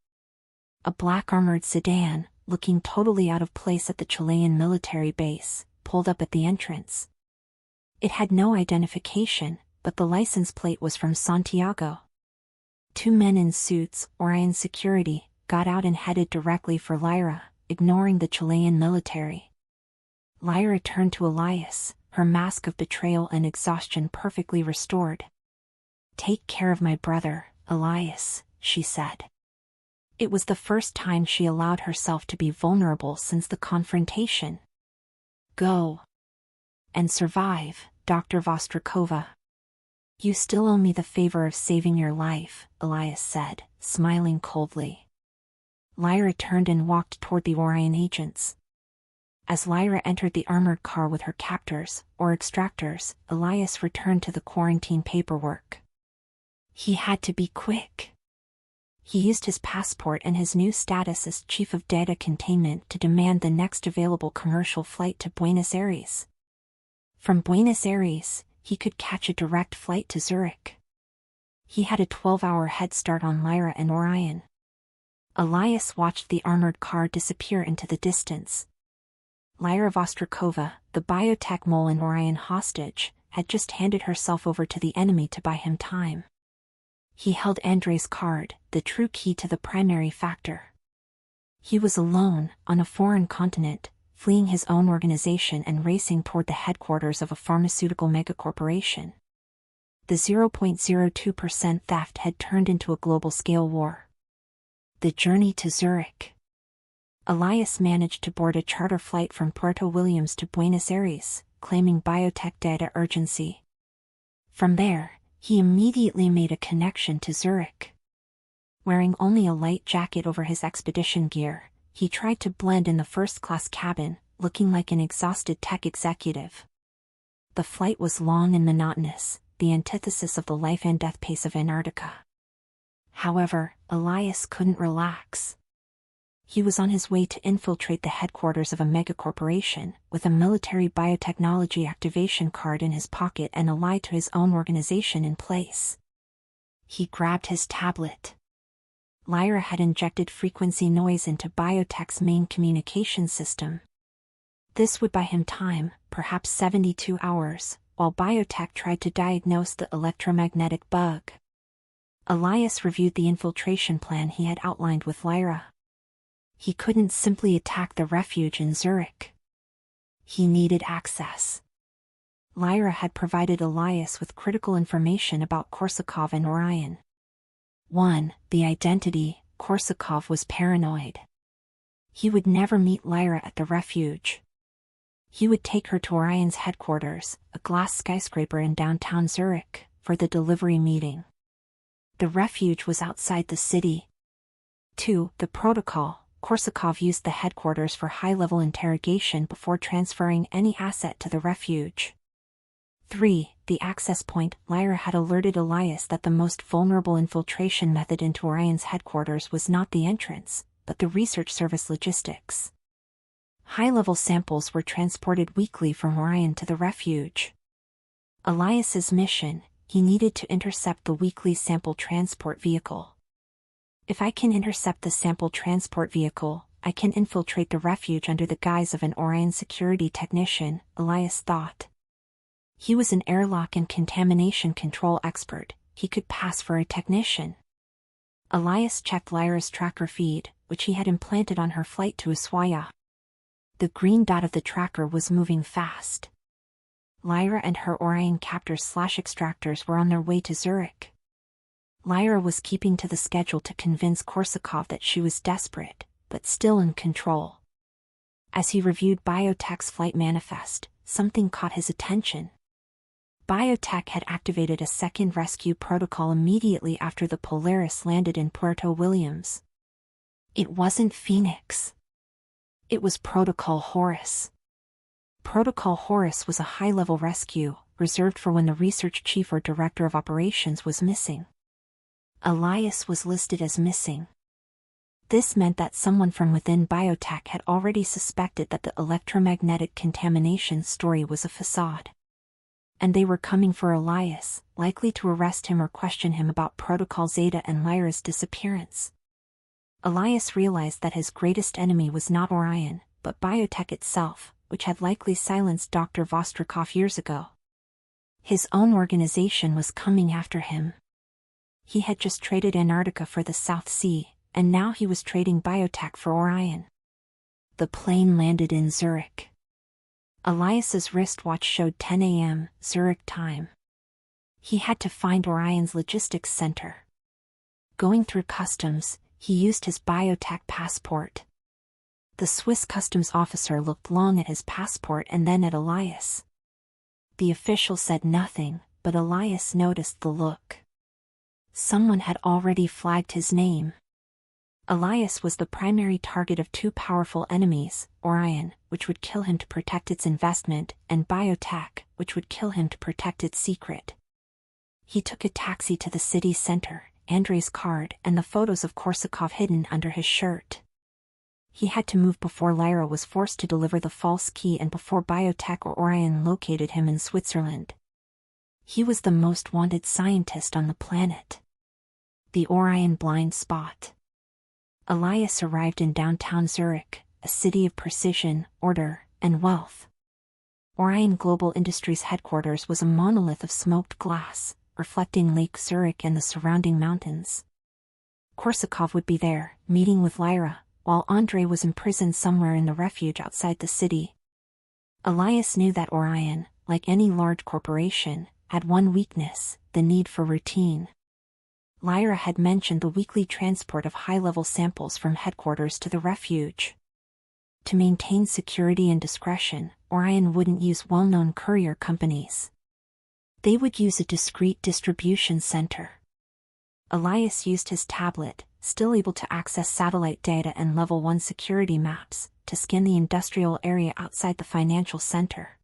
A black armored sedan, looking totally out of place at the Chilean military base, pulled up at the entrance. It had no identification, but the license plate was from Santiago. Two men in suits, Orion security, got out and headed directly for Lyra, ignoring the Chilean military. Lyra turned to Elias, her mask of betrayal and exhaustion perfectly restored. "Take care of my brother, Elias," she said. It was the first time she allowed herself to be vulnerable since the confrontation. "Go. And survive, Dr. Vostrikova. You still owe me the favor of saving your life," Elias said, smiling coldly. Lyra turned and walked toward the Orion agents. As Lyra entered the armored car with her captors, or extractors, Elias returned to the quarantine paperwork. He had to be quick. He used his passport and his new status as Chief of Data Containment to demand the next available commercial flight to Buenos Aires. From Buenos Aires, he could catch a direct flight to Zurich. He had a 12-hour head start on Lyra and Orion. Elias watched the armored car disappear into the distance. Lyra Vostrikova, the BioTek mole and Orion hostage, had just handed herself over to the enemy to buy him time. He held Andrei's card, the true key to the primary factor. He was alone, on a foreign continent, fleeing his own organization and racing toward the headquarters of a pharmaceutical megacorporation. The 0.02% theft had turned into a global-scale war. The journey to Zurich. Elias managed to board a charter flight from Puerto Williams to Buenos Aires, claiming BioTek data urgency. From there, he immediately made a connection to Zurich. Wearing only a light jacket over his expedition gear, he tried to blend in the first-class cabin, looking like an exhausted tech executive. The flight was long and monotonous, the antithesis of the life-and-death pace of Antarctica. However, Elias couldn't relax. He was on his way to infiltrate the headquarters of a megacorporation, with a military biotechnology activation card in his pocket and a lie to his own organization in place. He grabbed his tablet. Lyra had injected frequency noise into BioTek's main communication system. This would buy him time, perhaps 72 hours, while BioTek tried to diagnose the electromagnetic bug. Elias reviewed the infiltration plan he had outlined with Lyra. He couldn't simply attack the refuge in Zurich. He needed access. Lyra had provided Elias with critical information about Korsakov and Orion. 1. The identity. Korsakov was paranoid. He would never meet Lyra at the refuge. He would take her to Orion's headquarters, a glass skyscraper in downtown Zurich, for the delivery meeting. The refuge was outside the city. 2. The protocol. Korsakov used the headquarters for high-level interrogation before transferring any asset to the refuge. 3. The access point. Lyra had alerted Elias that the most vulnerable infiltration method into Orion's headquarters was not the entrance, but the research service logistics. High-level samples were transported weekly from Orion to the refuge. Elias's mission: he needed to intercept the weekly sample transport vehicle. If I can intercept the sample transport vehicle, I can infiltrate the refuge under the guise of an Orion security technician, Elias thought. He was an airlock and contamination control expert. He could pass for a technician. Elias checked Lyra's tracker feed, which he had implanted on her flight to Ushuaia. The green dot of the tracker was moving fast. Lyra and her Orion captors/extractors were on their way to Zurich. Lyra was keeping to the schedule to convince Korsakov that she was desperate, but still in control. As he reviewed BioTek's flight manifest, something caught his attention. BioTek had activated a second rescue protocol immediately after the Polaris landed in Puerto Williams. It wasn't Phoenix. It was Protocol Horus. Protocol Horus was a high-level rescue, reserved for when the research chief or director of operations was missing. Elias was listed as missing. This meant that someone from within BioTek had already suspected that the electromagnetic contamination story was a facade. And they were coming for Elias, likely to arrest him or question him about Protocol Zeta and Lyra's disappearance. Elias realized that his greatest enemy was not Orion, but BioTek itself, which had likely silenced Dr. Vostrikova years ago. His own organization was coming after him. He had just traded Antarctica for the South Sea, and now he was trading BioTek for Orion. The plane landed in Zurich. Elias's wristwatch showed 10 a.m. Zurich time. He had to find Orion's logistics center. Going through customs, he used his BioTek passport. The Swiss customs officer looked long at his passport and then at Elias. The official said nothing, but Elias noticed the look. Someone had already flagged his name. Elias was the primary target of two powerful enemies, Orion, which would kill him to protect its investment, and BioTek, which would kill him to protect its secret. He took a taxi to the city center, Andrei's card and the photos of Korsakov hidden under his shirt. He had to move before Lyra was forced to deliver the false key and before BioTek or Orion located him in Switzerland. He was the most wanted scientist on the planet. The Orion blind spot. Elias arrived in downtown Zurich, a city of precision, order, and wealth. Orion Global Industries headquarters was a monolith of smoked glass, reflecting Lake Zurich and the surrounding mountains. Korsakov would be there, meeting with Lyra, while Andrei was imprisoned somewhere in the refuge outside the city. Elias knew that Orion, like any large corporation, had one weakness: the need for routine. Lyra had mentioned the weekly transport of high-level samples from headquarters to the refuge. To maintain security and discretion, Orion wouldn't use well-known courier companies. They would use a discreet distribution center. Elias used his tablet, still able to access satellite data and Level 1 security maps, to scan the industrial area outside the financial center.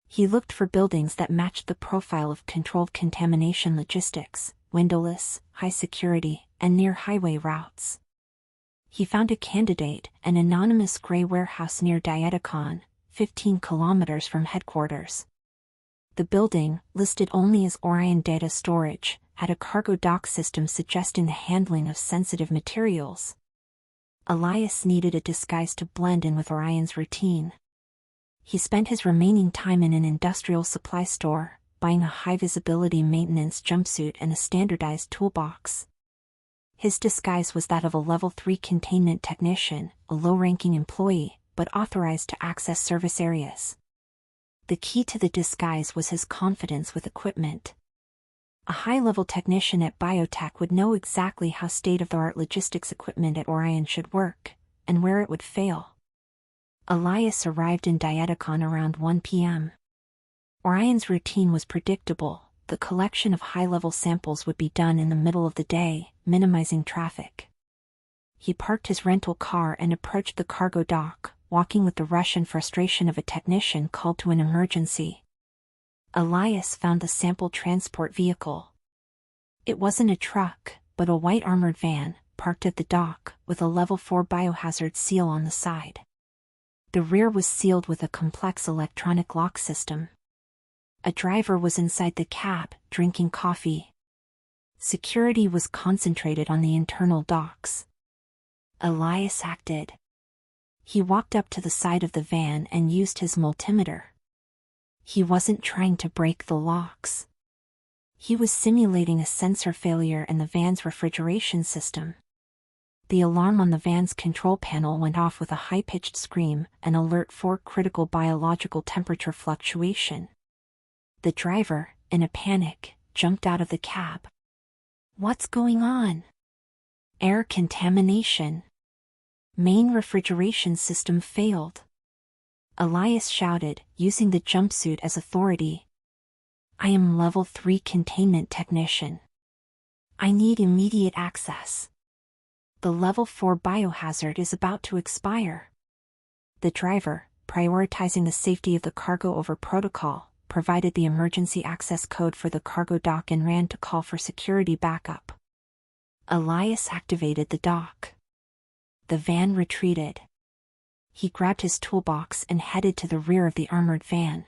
He looked for buildings that matched the profile of controlled contamination logistics: windowless, high security, and near highway routes. He found a candidate, an anonymous gray warehouse near Dietacon, 15 kilometers from headquarters. The building, listed only as Orion Data Storage, had a cargo dock system suggesting the handling of sensitive materials. Elias needed a disguise to blend in with Orion's routine. He spent his remaining time in an industrial supply store, buying a high-visibility maintenance jumpsuit and a standardized toolbox. His disguise was that of a Level 3 containment technician, a low-ranking employee, but authorized to access service areas. The key to the disguise was his confidence with equipment. A high-level technician at BioTek would know exactly how state-of-the-art logistics equipment at Orion should work, and where it would fail. Elias arrived in Dietacon around 1 p.m. Orion's routine was predictable: the collection of high-level samples would be done in the middle of the day, minimizing traffic. He parked his rental car and approached the cargo dock, walking with the rush and frustration of a technician called to an emergency. Elias found the sample transport vehicle. It wasn't a truck, but a white armored van, parked at the dock, with a Level 4 biohazard seal on the side. The rear was sealed with a complex electronic lock system. A driver was inside the cab, drinking coffee. Security was concentrated on the internal docks. Elias acted. He walked up to the side of the van and used his multimeter. He wasn't trying to break the locks. He was simulating a sensor failure in the van's refrigeration system. The alarm on the van's control panel went off with a high-pitched scream, an alert for critical biological temperature fluctuation. The driver, in a panic, jumped out of the cab. "What's going on?" "Air contamination. Main refrigeration system failed," Elias shouted, using the jumpsuit as authority. "I am level 3 containment technician. I need immediate access. The level 4 biohazard is about to expire." The driver, prioritizing the safety of the cargo over protocol, provided the emergency access code for the cargo dock and ran to call for security backup. Elias activated the dock. The van retreated. He grabbed his toolbox and headed to the rear of the armored van.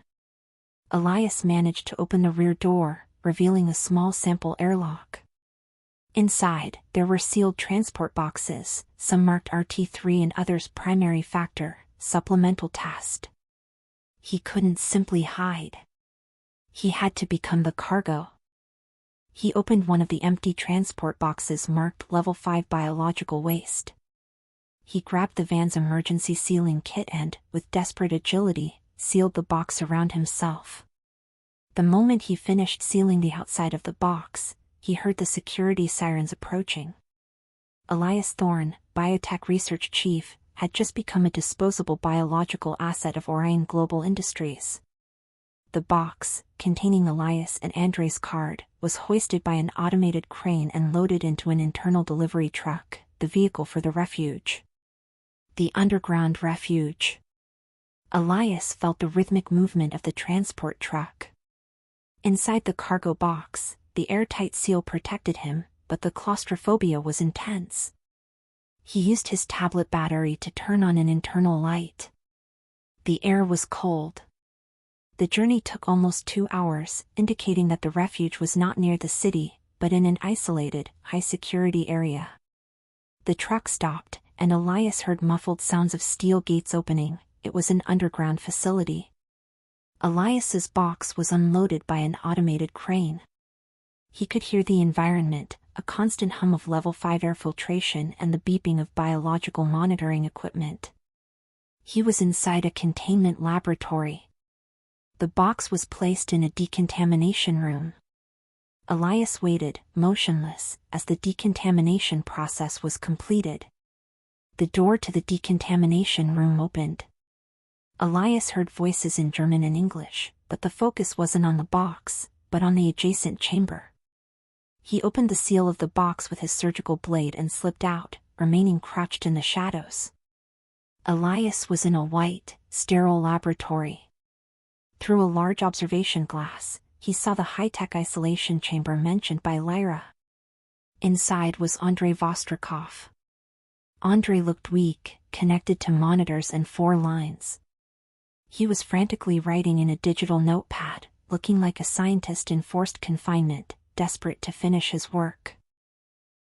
Elias managed to open the rear door, revealing a small sample airlock. Inside, there were sealed transport boxes, some marked RT3 and others primary factor, supplemental test. He couldn't simply hide. He had to become the cargo. He opened one of the empty transport boxes marked Level 5 biological waste. He grabbed the van's emergency sealing kit and, with desperate agility, sealed the box around himself. The moment he finished sealing the outside of the box, he heard the security sirens approaching. Elias Thorne, BioTek research chief, had just become a disposable biological asset of Orion Global Industries. The box, containing Elias and Andrei's card, was hoisted by an automated crane and loaded into an internal delivery truck, the vehicle for the refuge. The underground refuge. Elias felt the rhythmic movement of the transport truck. Inside the cargo box, the airtight seal protected him, but the claustrophobia was intense. He used his tablet battery to turn on an internal light. The air was cold. The journey took almost 2 hours, indicating that the refuge was not near the city, but in an isolated, high-security area. The truck stopped, and Elias heard muffled sounds of steel gates opening. It was an underground facility. Elias's box was unloaded by an automated crane. He could hear the environment, a constant hum of level 5 air filtration and the beeping of biological monitoring equipment. He was inside a containment laboratory. The box was placed in a decontamination room. Elias waited, motionless, as the decontamination process was completed. The door to the decontamination room opened. Elias heard voices in German and English, but the focus wasn't on the box, but on the adjacent chamber. He opened the seal of the box with his surgical blade and slipped out, remaining crouched in the shadows. Elias was in a white, sterile laboratory. Through a large observation glass, he saw the high-tech isolation chamber mentioned by Lyra. Inside was Andrei Vostrikova. Andrei looked weak, connected to monitors and 4 lines. He was frantically writing in a digital notepad, looking like a scientist in forced confinement, desperate to finish his work.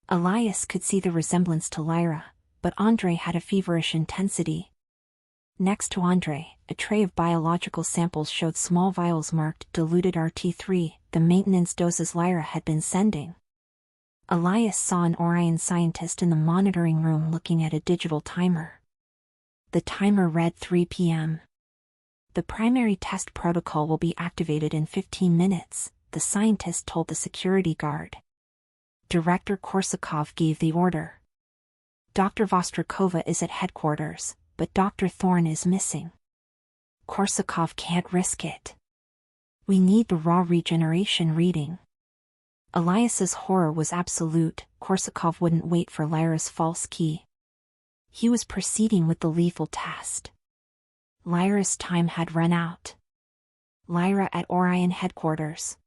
Elias could see the resemblance to Lyra, but Andrei had a feverish intensity. Next to Andrei, a tray of biological samples showed small vials marked diluted RT3, the maintenance doses Lyra had been sending. Elias saw an Orion scientist in the monitoring room looking at a digital timer. The timer read 3 p.m. "The primary test protocol will be activated in 15 minutes, the scientist told the security guard. Director Korsakov gave the order. Dr. Vostrikova is at headquarters, but Dr. Thorne is missing. Korsakov can't risk it. We need the raw regeneration reading." Elias's horror was absolute. Korsakov wouldn't wait for Lyra's false key. He was proceeding with the lethal test. Lyra's time had run out. Lyra at Orion headquarters.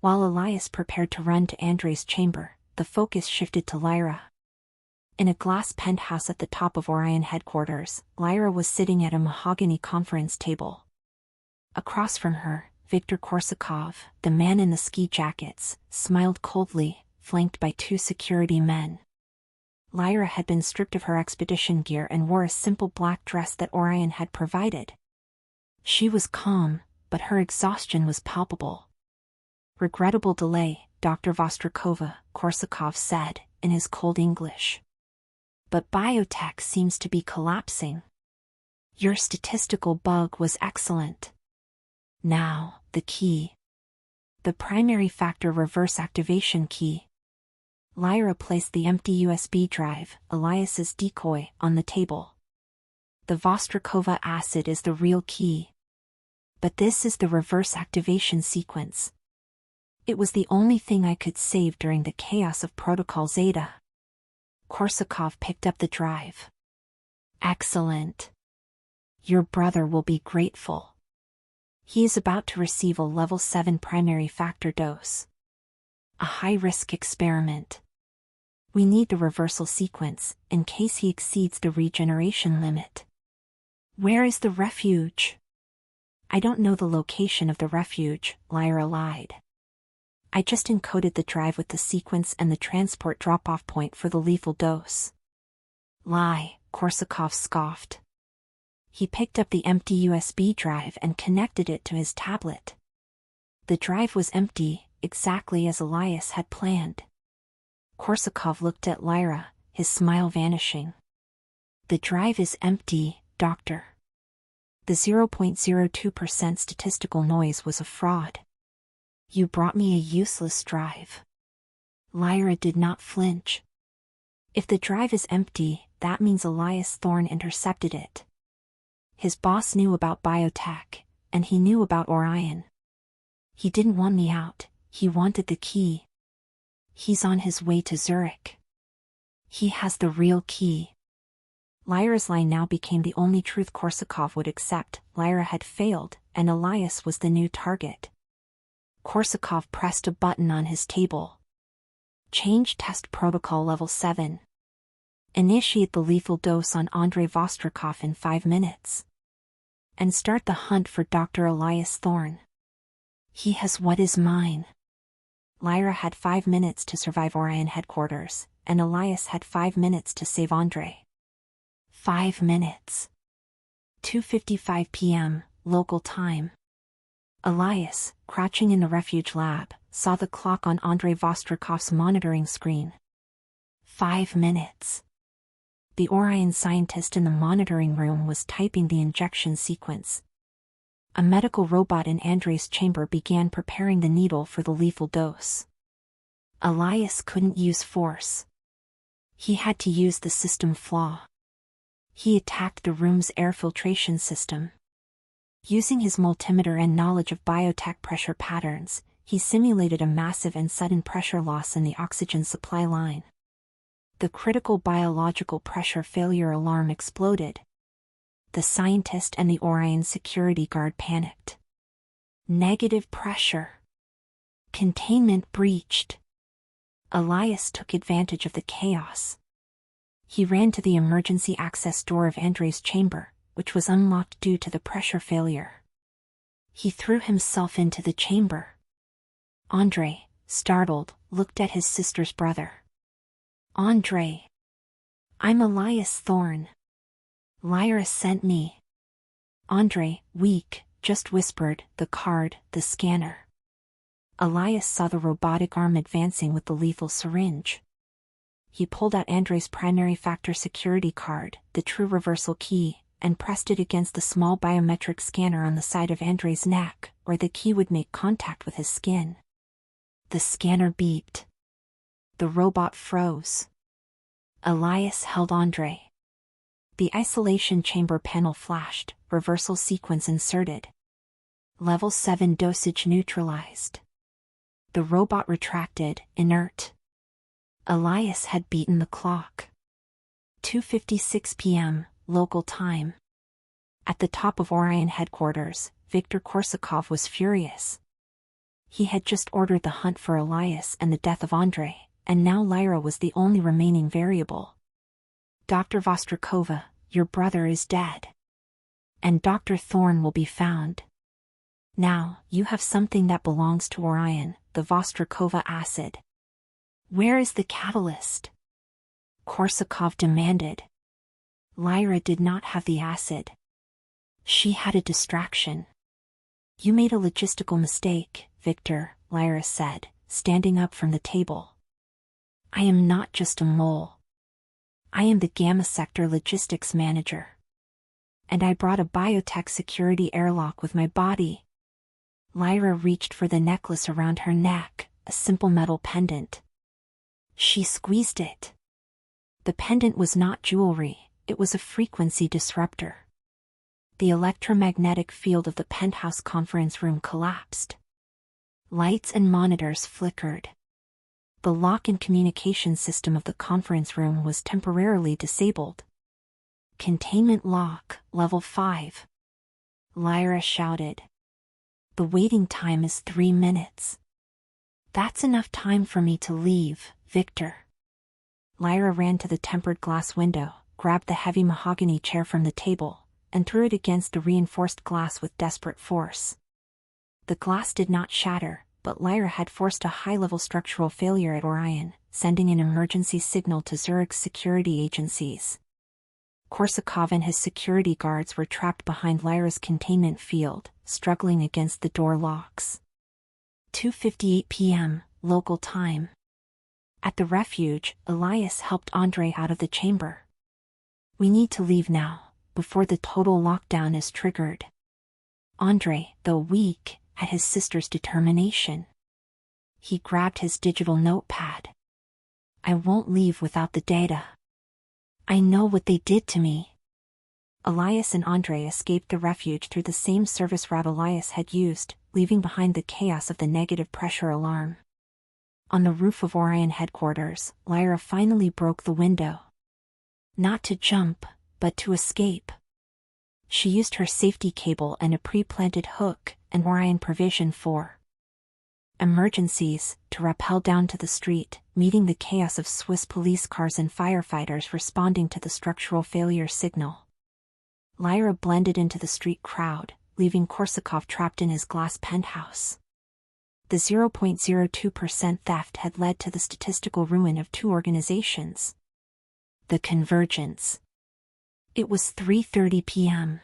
While Elias prepared to run to Andrei's chamber, the focus shifted to Lyra. In a glass penthouse at the top of Orion headquarters, Lyra was sitting at a mahogany conference table. Across from her, Viktor Korsakov, the man in the ski jackets, smiled coldly, flanked by 2 security men. Lyra had been stripped of her expedition gear and wore a simple black dress that Orion had provided. She was calm, but her exhaustion was palpable. "Regrettable delay," Dr. Vostrikova, Korsakov said, in his cold English. "But BioTek seems to be collapsing. Your statistical bug was excellent. Now, the key. The primary factor reverse activation key." Lyra placed the empty USB drive, Elias's decoy, on the table. "The Vostrikova acid is the real key. But this is the reverse activation sequence. It was the only thing I could save during the chaos of Protocol Zeta." Korsakov picked up the drive. "Excellent. Your brother will be grateful. He is about to receive a level 7 primary factor dose. A high-risk experiment. We need the reversal sequence, in case he exceeds the regeneration limit." "Where is the refuge?" "I don't know the location of the refuge," Lyra lied. "I just encoded the drive with the sequence and the transport drop-off point for the lethal dose." "Lie," Korsakov scoffed. He picked up the empty USB drive and connected it to his tablet. The drive was empty, exactly as Elias had planned. Korsakov looked at Lyra, his smile vanishing. "The drive is empty, Doctor. The 0.02% statistical noise was a fraud. You brought me a useless drive." Lyra did not flinch. "If the drive is empty, that means Elias Thorne intercepted it. His boss knew about BioTek, and he knew about Orion. He didn't want me out, he wanted the key. He's on his way to Zurich. He has the real key." Lyra's lie now became the only truth Korsakov would accept. Lyra had failed, and Elias was the new target. Korsakov pressed a button on his table. "Change test protocol level 7. Initiate the lethal dose on Andrei Vostrikov in 5 minutes. And start the hunt for Dr. Elias Thorne. He has what is mine." Lyra had 5 minutes to survive Orion headquarters, and Elias had 5 minutes to save Andrei. 5 minutes. 2:55 p.m., local time. Elias, crouching in the refuge lab, saw the clock on Andrei Vostrikov's monitoring screen. 5 minutes. The Orion scientist in the monitoring room was typing the injection sequence. A medical robot in Andrei's chamber began preparing the needle for the lethal dose. Elias couldn't use force. He had to use the system flaw. He attacked the room's air filtration system. Using his multimeter and knowledge of BioTek pressure patterns, he simulated a massive and sudden pressure loss in the oxygen supply line. The critical biological pressure failure alarm exploded. The scientist and the Orion security guard panicked. Negative pressure. Containment breached. Elias took advantage of the chaos. He ran to the emergency access door of Andrei's chamber, which was unlocked due to the pressure failure. He threw himself into the chamber. Andrei, startled, looked at his sister's brother. "Andrei. I'm Elias Thorne. Lyra sent me." Andrei, weak, just whispered, "The card, the scanner." Elias saw the robotic arm advancing with the lethal syringe. He pulled out Andrei's primary factor security card, the true reversal key, and pressed it against the small biometric scanner on the side of Andrei's neck, where the key would make contact with his skin. The scanner beeped. The robot froze. Elias held Andrei. The isolation chamber panel flashed, reversal sequence inserted. Level 7 dosage neutralized. The robot retracted, inert. Elias had beaten the clock. 2:56 p.m., local time. At the top of Orion headquarters, Viktor Korsakov was furious. He had just ordered the hunt for Elias and the death of Andrei, and now Lyra was the only remaining variable. "Dr. Vostrikova, your brother is dead. And Dr. Thorne will be found. Now, you have something that belongs to Orion, the Vostrikova acid. Where is the catalyst?" Korsakov demanded. Lyra did not have the acid. She had a distraction. You made a logistical mistake, Victor, Lyra said, standing up from the table. I am not just a mole. I am the Gamma Sector Logistics Manager. And I brought a BioTek security airlock with my body. Lyra reached for the necklace around her neck, a simple metal pendant. She squeezed it. The pendant was not jewelry, it was a frequency disruptor. The electromagnetic field of the penthouse conference room collapsed. Lights and monitors flickered. The lock and communication system of the conference room was temporarily disabled. Containment lock, level 5. Lyra shouted. The waiting time is 3 minutes. That's enough time for me to leave, Victor. Lyra ran to the tempered glass window, grabbed the heavy mahogany chair from the table, and threw it against the reinforced glass with desperate force. The glass did not shatter, but Lyra had forced a high-level structural failure at Orion, sending an emergency signal to Zurich's security agencies. Korsakov and his security guards were trapped behind Lyra's containment field, struggling against the door locks. 2:58 p.m., local time. At the refuge, Elias helped Andrei out of the chamber. We need to leave now, before the total lockdown is triggered. Andrei, though weak, had his sister's determination. He grabbed his digital notepad. I won't leave without the data. I know what they did to me. Elias and Andrei escaped the refuge through the same service route Elias had used, leaving behind the chaos of the negative pressure alarm. On the roof of Orion headquarters, Lyra finally broke the window. Not to jump, but to escape. She used her safety cable and a pre-planted hook, and Orion provision for emergencies, to rappel down to the street, meeting the chaos of Swiss police cars and firefighters responding to the structural failure signal. Lyra blended into the street crowd, leaving Korsakov trapped in his glass penthouse. The 0.02% theft had led to the statistical ruin of 2 organizations. The convergence. It was 3:30 p.m.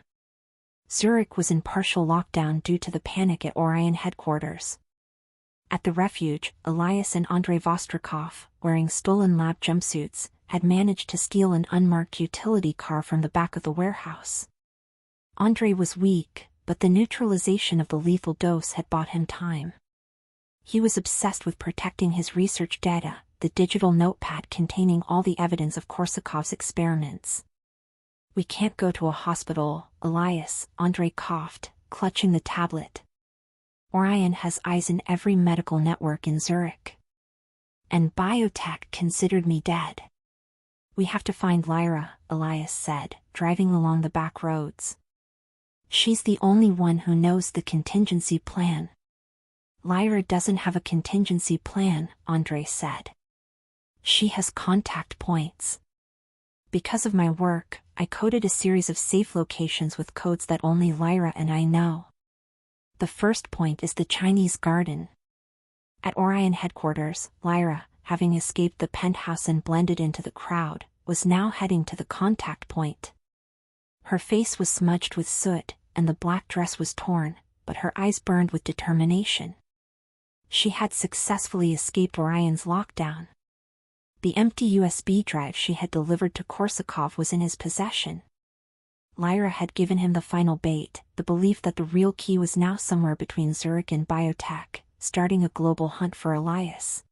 Zurich was in partial lockdown due to the panic at Orion headquarters. At the refuge, Elias and Andrei Vostrikova, wearing stolen lab jumpsuits, had managed to steal an unmarked utility car from the back of the warehouse. Andrei was weak, but the neutralization of the lethal dose had bought him time. He was obsessed with protecting his research data, the digital notepad containing all the evidence of Korsakov's experiments. We can't go to a hospital, Elias, Andrei coughed, clutching the tablet. Orion has eyes in every medical network in Zurich. And BioTek considered me dead. We have to find Lyra, Elias said, driving along the back roads. She's the only one who knows the contingency plan. Lyra doesn't have a contingency plan, Andrei said. She has contact points. Because of my work, I coded a series of safe locations with codes that only Lyra and I know. The first point is the Chinese garden. At Orion headquarters, Lyra, having escaped the penthouse and blended into the crowd, was now heading to the contact point. Her face was smudged with soot, and the black dress was torn, but her eyes burned with determination. She had successfully escaped Orion's lockdown. The empty USB drive she had delivered to Korsakov was in his possession. Lyra had given him the final bait, the belief that the real key was now somewhere between Zurich and BioTek, starting a global hunt for Elias.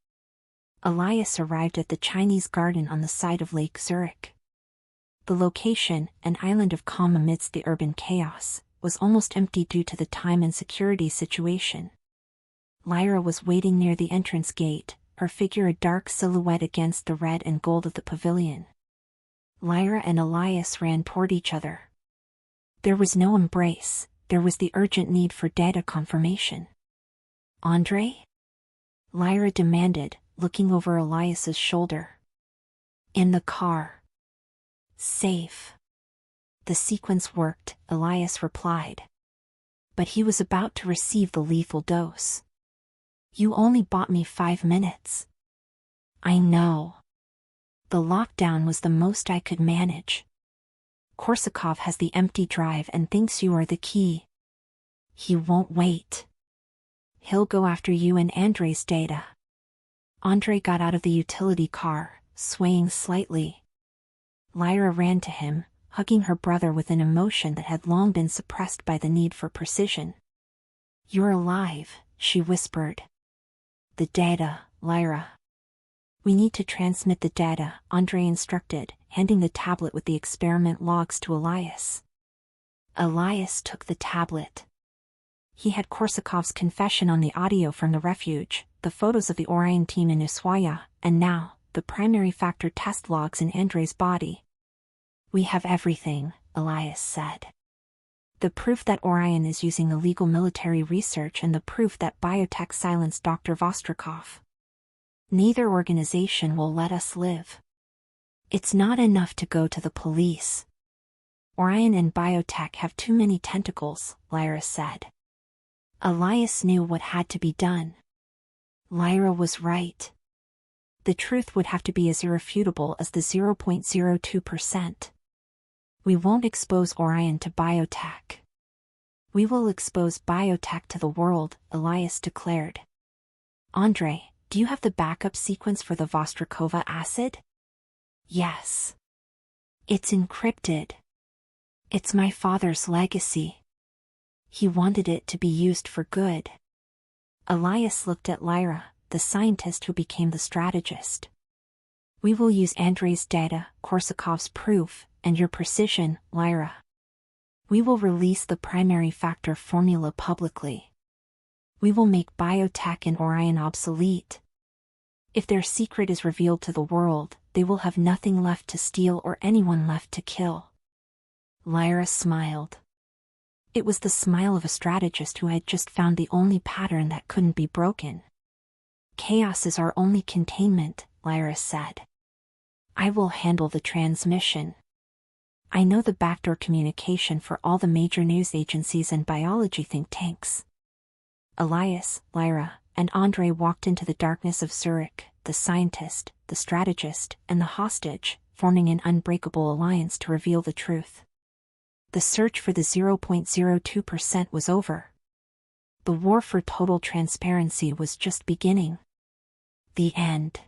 Elias arrived at the Chinese garden on the side of Lake Zurich. The location, an island of calm amidst the urban chaos, was almost empty due to the time and security situation. Lyra was waiting near the entrance gate, her figure a dark silhouette against the red and gold of the pavilion. Lyra and Elias ran toward each other. There was no embrace, there was the urgent need for data confirmation. Andrei? Lyra demanded, looking over Elias's shoulder. In the car. Safe. The sequence worked, Elias replied. But he was about to receive the lethal dose. You only bought me 5 minutes. I know. The lockdown was the most I could manage. Korsakov has the empty drive and thinks you are the key. He won't wait. He'll go after you and Andrei's data. Andrei got out of the utility car, swaying slightly. Lyra ran to him, hugging her brother with an emotion that had long been suppressed by the need for precision. "You're alive," she whispered. "The data, Lyra." "We need to transmit the data," Andrei instructed, handing the tablet with the experiment logs to Elias. Elias took the tablet. He had Korsakov's confession on the audio from the refuge, the photos of the Orion team in Ushuaia, and now, the primary factor test logs in Andrei's body. "We have everything," Elias said. "The proof that Orion is using the legal military research and the proof that BioTek silenced Dr. Vostrikova. Neither organization will let us live. It's not enough to go to the police. Orion and BioTek have too many tentacles," Lyra said. Elias knew what had to be done. Lyra was right. The truth would have to be as irrefutable as the 0.02%. "We won't expose Orion to BioTek. We will expose BioTek to the world," Elias declared. "Andrei, do you have the backup sequence for the Vostrikova acid?" "Yes. It's encrypted. It's my father's legacy. He wanted it to be used for good." Elias looked at Lyra, the scientist who became the strategist. "We will use Andrei's data, Korsakov's proof, and your precision, Lyra. We will release the primary factor formula publicly. We will make BioTek and Orion obsolete. If their secret is revealed to the world, they will have nothing left to steal or anyone left to kill." Lyra smiled. It was the smile of a strategist who had just found the only pattern that couldn't be broken. "Chaos is our only containment," Lyra said. "I will handle the transmission. I know the backdoor communication for all the major news agencies and biology think tanks." Elias, Lyra, and Andrei walked into the darkness of Zurich, the scientist, the strategist, and the hostage, forming an unbreakable alliance to reveal the truth. The search for the 0.02% was over. The war for total transparency was just beginning. The end.